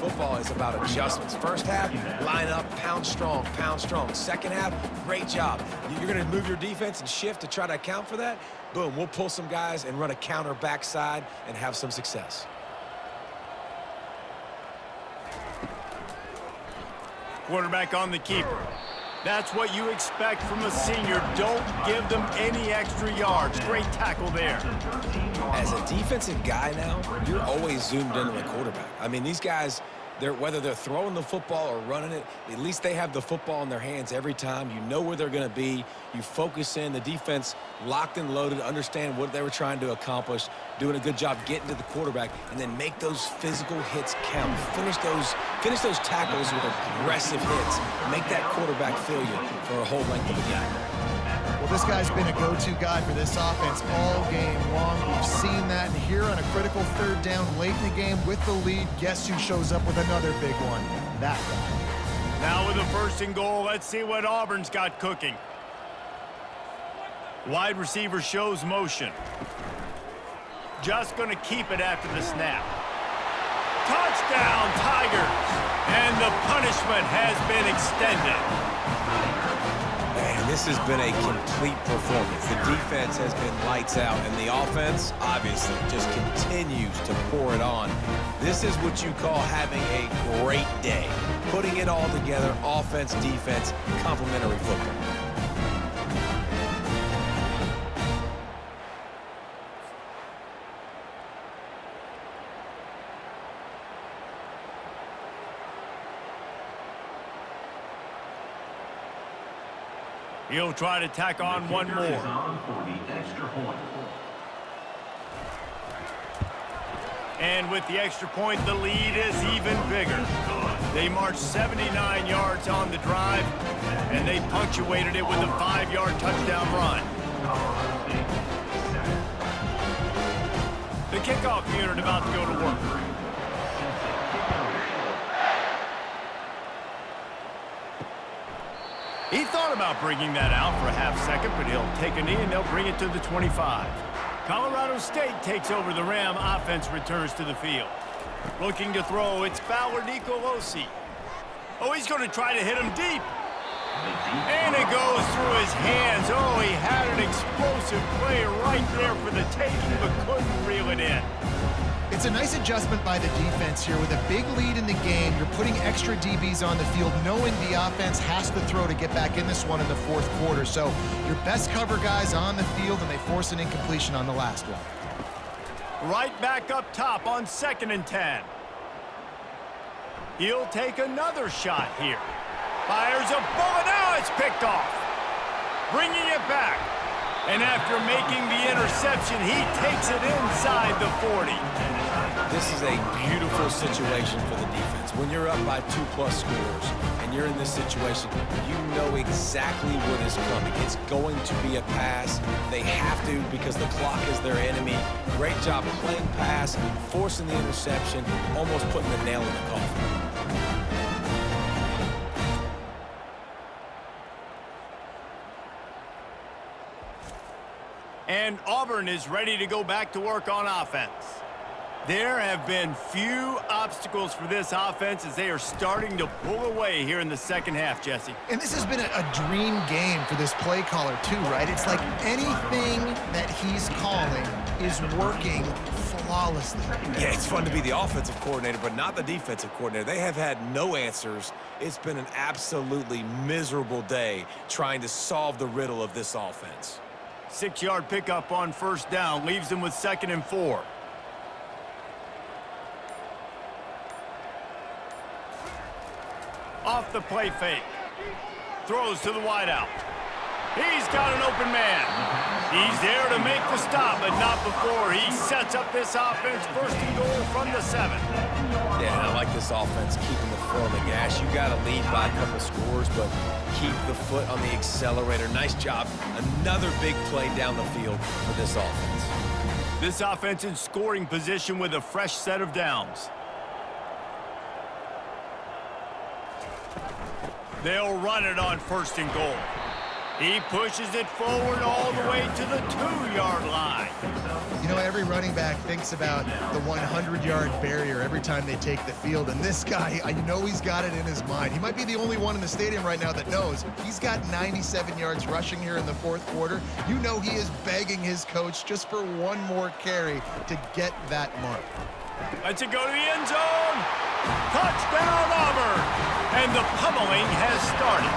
Football is about adjustments. First half, line up, pound strong, pound strong. Second half, great job. You're going to move your defense and shift to try to account for that. Boom, we'll pull some guys and run a counter backside and have some success. Quarterback on the keeper. That's what you expect from a senior. Don't give them any extra yards. Great tackle there. As a defensive guy now, you're always zoomed in on the quarterback. I mean, these guys, whether they're throwing the football or running it, at least they have the football in their hands every time. You know where they're going to be. You focus in. The defense locked and loaded, understand what they were trying to accomplish, doing a good job getting to the quarterback, and then make those physical hits count. Finish those tackles with aggressive hits. Make that quarterback feel you for a whole length of the game. Well, this guy's been a go-to guy for this offense all game long. We've seen that, and here on a critical 3rd down late in the game with the lead, guess who shows up with another big one? That guy. Now with a 1st and goal, let's see what Auburn's got cooking. Wide receiver shows motion. Just going to keep it after the snap. Touchdown, Tigers! And the punishment has been extended. Man, this has been a complete performance. The defense has been lights out, and the offense, obviously, just continues to pour it on. This is what you call having a great day. Putting it all together, offense, defense, complementary football. He'll try to tack on one more. On for the extra point. And with the extra point, the lead is even bigger. They marched 79 yards on the drive, and they punctuated it with a 5-yard touchdown run. The kickoff unit about to go to work. He thought about bringing that out for a half second, but he'll take a knee and they'll bring it to the 25. Colorado State takes over the Ram. Offense returns to the field. Looking to throw, it's Fowler Nicolosi. Oh, he's going to try to hit him deep. And it goes through his hands. Oh, he had an explosive play right there for the taking, but couldn't reel it in. It's a nice adjustment by the defense here. With a big lead in the game, you're putting extra DBs on the field, knowing the offense has to throw to get back in this one in the fourth quarter. So your best cover guys on the field, and they force an incompletion on the last one. Right back up top on 2nd and 10. He'll take another shot here. Fires a bullet. Now it's picked off. Bringing it back. And after making the interception, he takes it inside the 40. This is a beautiful situation for the defense. When you're up by 2+ scores and you're in this situation, you know exactly what is coming. It's going to be a pass. They have to because the clock is their enemy. Great job playing pass, forcing the interception, almost putting the nail in the coffin. And Auburn is ready to go back to work on offense. There have been few obstacles for this offense as they are starting to pull away here in the second half, Jesse. And this has been a dream game for this play caller too, right? It's like anything that he's calling is working flawlessly. Yeah, it's fun to be the offensive coordinator, but not the defensive coordinator. They have had no answers. It's been an absolutely miserable day trying to solve the riddle of this offense. 6-yard pickup on 1st down leaves them with 2nd and 4. Off the play fake. Throws to the wideout. He's got an open man. He's there to make the stop, but not before he sets up this offense 1st and goal from the 7. Yeah, and I like this offense keeping the foot on the gas. You got to lead by a couple scores, but keep the foot on the accelerator. Nice job. Another big play down the field for this offense. This offense in scoring position with a fresh set of downs. They'll run it on 1st and goal. He pushes it forward all the way to the 2-yard line. You know, every running back thinks about the 100-yard barrier every time they take the field. And this guy, I know he's got it in his mind. He might be the only one in the stadium right now that knows. He's got 97 yards rushing here in the 4th quarter. You know he is begging his coach just for one more carry to get that mark. Lets it go to the end zone. Touchdown, Auburn. And the pummeling has started.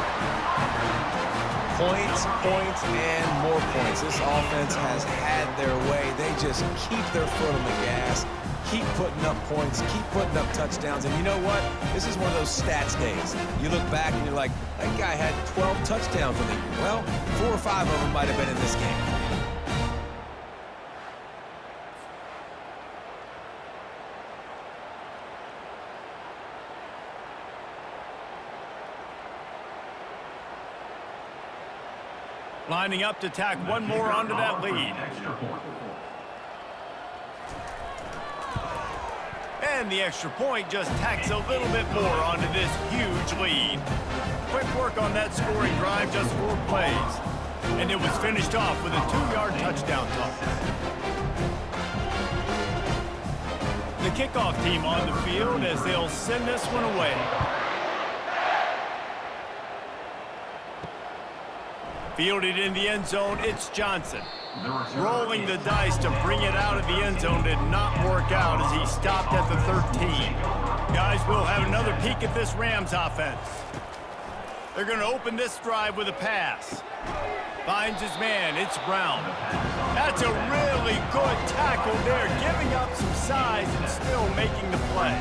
Points, points, and more points. This offense has had their way. They just keep their foot on the gas, keep putting up points, keep putting up touchdowns. And you know what? This is one of those stats days. You look back and you're like, that guy had 12 touchdowns in the year. Well, 4 or 5 of them might have been in this game. Lining up to tack one more onto that lead. And the extra point just tacks a little bit more onto this huge lead. Quick work on that scoring drive, just 4 plays. And it was finished off with a 2-yard touchdown toss. The kickoff team on the field as they'll send this one away. Fielded in the end zone, it's Johnson. Rolling the dice to bring it out of the end zone did not work out as he stopped at the 13. Guys, we'll have another peek at this Rams offense. They're going to open this drive with a pass. Finds his man, it's Brown. That's a really good tackle there, giving up some size and still making the play.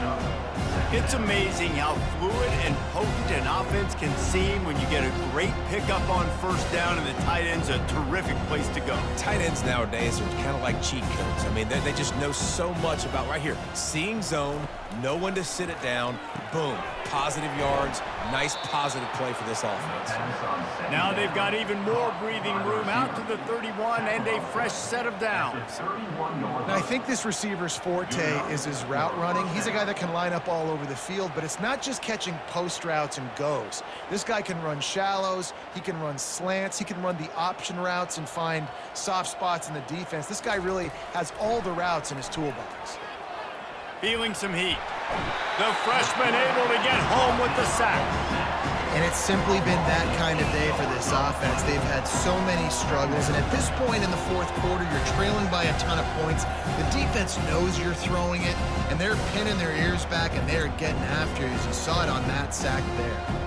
It's amazing how fluid and potent an offense can seem when you get a great pickup on 1st down, and the tight end's a terrific place to go. Tight ends nowadays are kind of like cheat codes. I mean, they just know so much about right here. Seeing zone, know when to sit it down, boom, positive yards, nice positive play for this offense. Now they've got even more breathing room out to the 31 and a fresh set of downs. Now, I think this receiver's forte is his route running. He's a guy that can line up all over the field, but it's not just catching post routes and goes. This guy can run shallows, he can run slants, he can run the option routes and find soft spots in the defense. This guy really has all the routes in his toolbox. Feeling some heat. The freshman able to get home with the sack. And it's simply been that kind of day for this offense. They've had so many struggles, and at this point in the fourth quarter, you're trailing by a ton of points. The defense knows you're throwing it, and they're pinning their ears back, and they're getting after you, as you saw it on that sack there.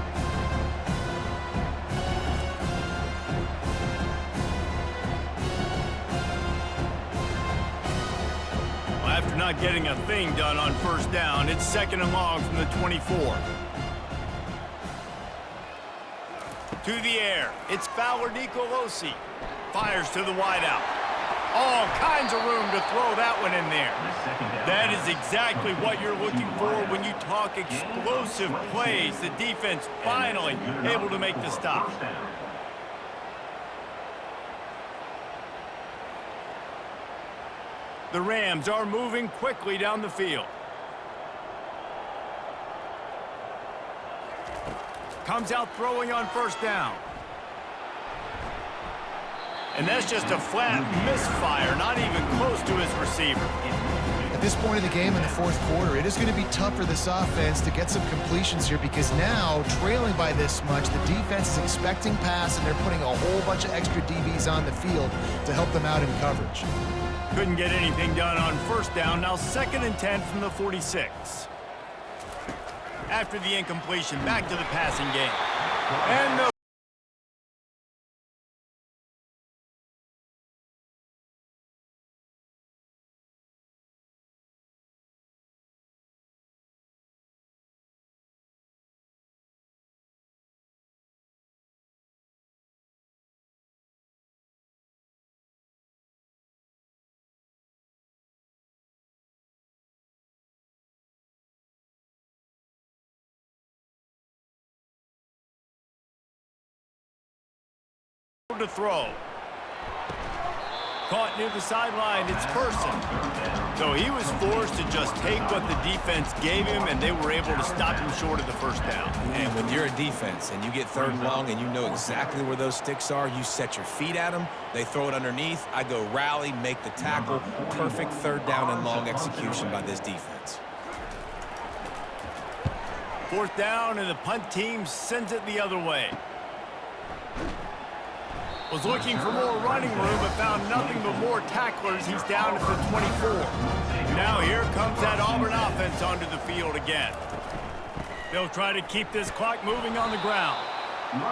After not getting a thing done on first down, it's 2nd and long from the 24. To the air, it's Nicolosi. Fires to the wideout. All kinds of room to throw that one in there. That is exactly what you're looking for when you talk explosive plays. The defense finally able to make the stop. The Rams are moving quickly down the field. Comes out throwing on first down. And that's just a flat misfire, not even close to his receiver. At this point of the game in the fourth quarter, it is going to be tough for this offense to get some completions here, because now, trailing by this much, the defense is expecting pass, and they're putting a whole bunch of extra DBs on the field to help them out in coverage. Couldn't get anything done on first down. Now 2nd and 10 from the 46. After the incompletion, back to the passing game. And the to throw. Caught near the sideline, it's Person. So he was forced to just take what the defense gave him, and they were able to stop him short of the first down. And when you're a defense and you get 3rd and long and you know exactly where those sticks are, you set your feet at them, they throw it underneath, I go rally, make the tackle. Perfect 3rd down and long execution by this defense. 4th down, and the punt team sends it the other way. Was looking for more running room, but found nothing but more tacklers. He's down to the 24. Now here comes that Auburn offense onto the field again. They'll try to keep this clock moving on the ground.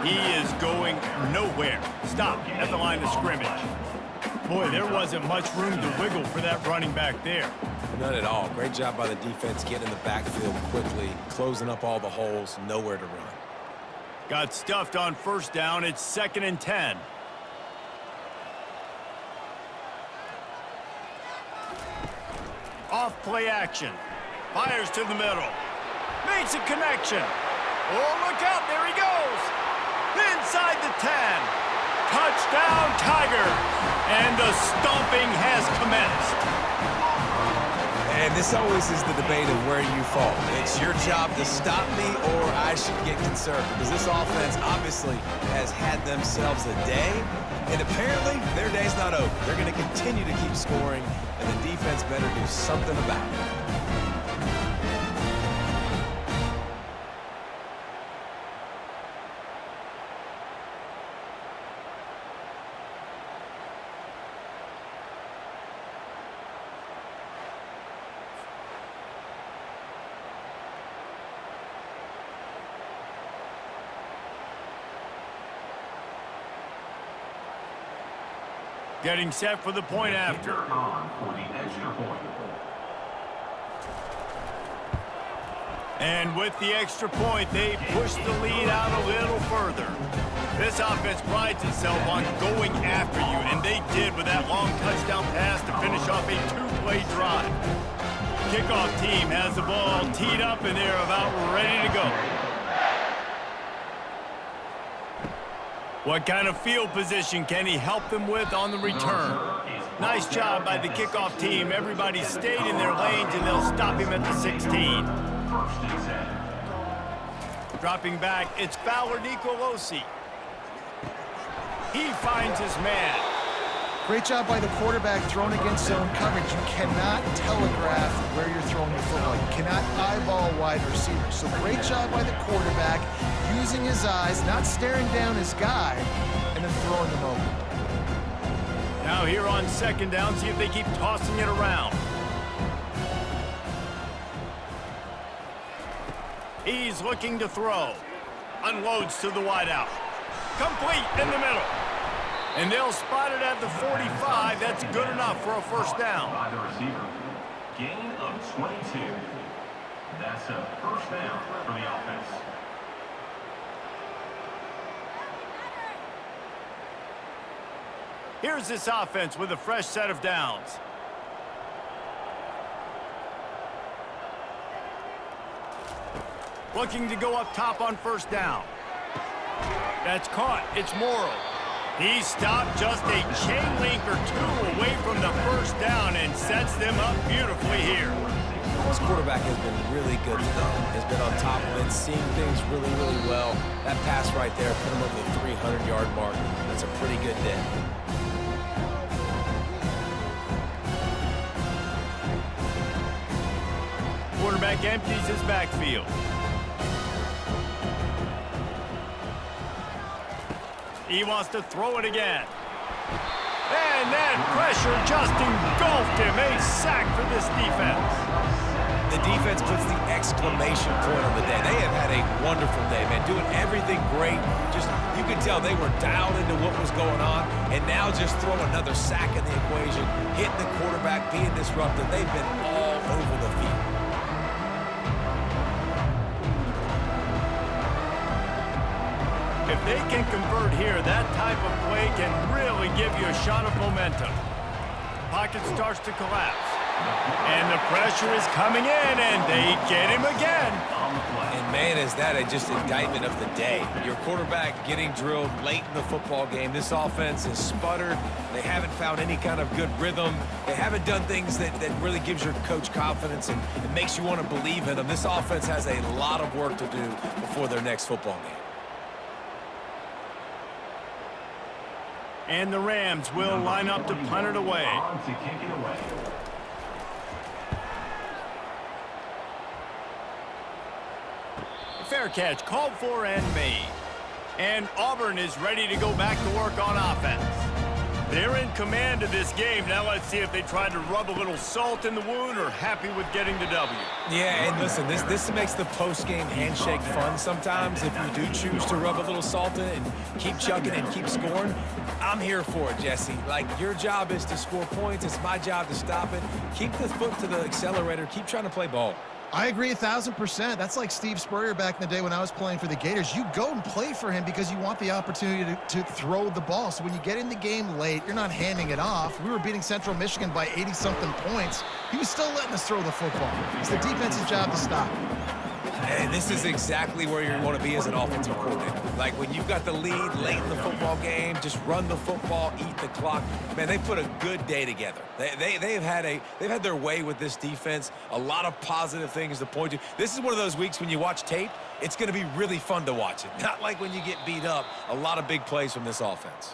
He is going nowhere. Stop at the line of scrimmage. Boy, there wasn't much room to wiggle for that running back there. None at all. Great job by the defense getting in the backfield quickly, closing up all the holes, nowhere to run. Got stuffed on first down. It's 2nd and 10. Off play action. Fires to the middle. Makes a connection. Oh, look out. There he goes. Inside the 10. Touchdown, Tiger. And the stomping has commenced. And this always is the debate of where you fall. It's your job to stop me, or I should get concerned, because this offense obviously has had themselves a day, and apparently their day's not over. They're going to continue to keep scoring, and the defense better do something about it. Getting set for the point after. And with the extra point, they push the lead out a little further. This offense prides itself on going after you, and they did with that long touchdown pass to finish off a 2-play drive. Kickoff team has the ball teed up, and they're about ready to go. What kind of field position can he help them with on the return? Nice job by the kickoff team. Everybody stayed in their lanes, and they'll stop him at the 16. Dropping back, it's Nicolosi. He finds his man. Great job by the quarterback throwing against zone coverage. You cannot telegraph where you're throwing the football. You cannot eyeball wide receivers. So great job by the quarterback using his eyes, not staring down his guy, and then throwing them open. Now here on second down, see if they keep tossing it around. He's looking to throw. Unloads to the wideout. Complete in the middle. And they'll spot it at the 45. That's good enough for a first down. By the receiver. Gain of 22. That's a first down for the offense. Here's this offense with a fresh set of downs. Looking to go up top on first down. That's caught. It's Morrow. He stopped just a chain link or two away from the first down and sets them up beautifully here. This quarterback has been really good today. Has been on top of it, seeing things really, really well. That pass right there put him over the 300-yard mark. That's a pretty good day. Quarterback empties his backfield. He wants to throw it again. And that pressure just engulfed him. A sack for this defense. The defense puts the exclamation point on the day. They have had a wonderful day, man. Doing everything great. Just, you could tell they were dialed into what was going on. And now just throw another sack in the equation. Hitting the quarterback, being disruptive. They've been all over the field. If they can convert here, that type of play can really give you a shot of momentum. Pocket starts to collapse. And the pressure is coming in, and they get him again. And, man, is that just indictment of the day. Your quarterback getting drilled late in the football game. This offense is sputtered. They haven't found any kind of good rhythm. They haven't done things that really gives your coach confidence and it makes you want to believe in them. This offense has a lot of work to do before their next football game. And the Rams will line up to punt it away. On to kick it away. Fair catch called for and made. And Auburn is ready to go back to work on offense. They're in command of this game. Now let's see if they try to rub a little salt in the wound or happy with getting the W. Yeah, and listen, this makes the post-game handshake fun sometimes. If you do choose to rub a little salt in it and keep chugging and keep scoring, I'm here for it, Jesse. Like, your job is to score points. It's my job to stop it. Keep the foot to the accelerator. Keep trying to play ball. I agree 1,000%. That's like Steve Spurrier back in the day when I was playing for the Gators. You go and play for him because you want the opportunity to throw the ball. So when you get in the game late, you're not handing it off. We were beating Central Michigan by 80-something points. He was still letting us throw the football. It's the defense's job to stop. And this is exactly where you want to be as an offensive coordinator. Like, when you've got the lead late in the football game, just run the football, eat the clock. Man, they put a good day together. They've had their way with this defense. A lot of positive things to point to. This is one of those weeks when you watch tape, it's going to be really fun to watch it. Not like when you get beat up. A lot of big plays from this offense.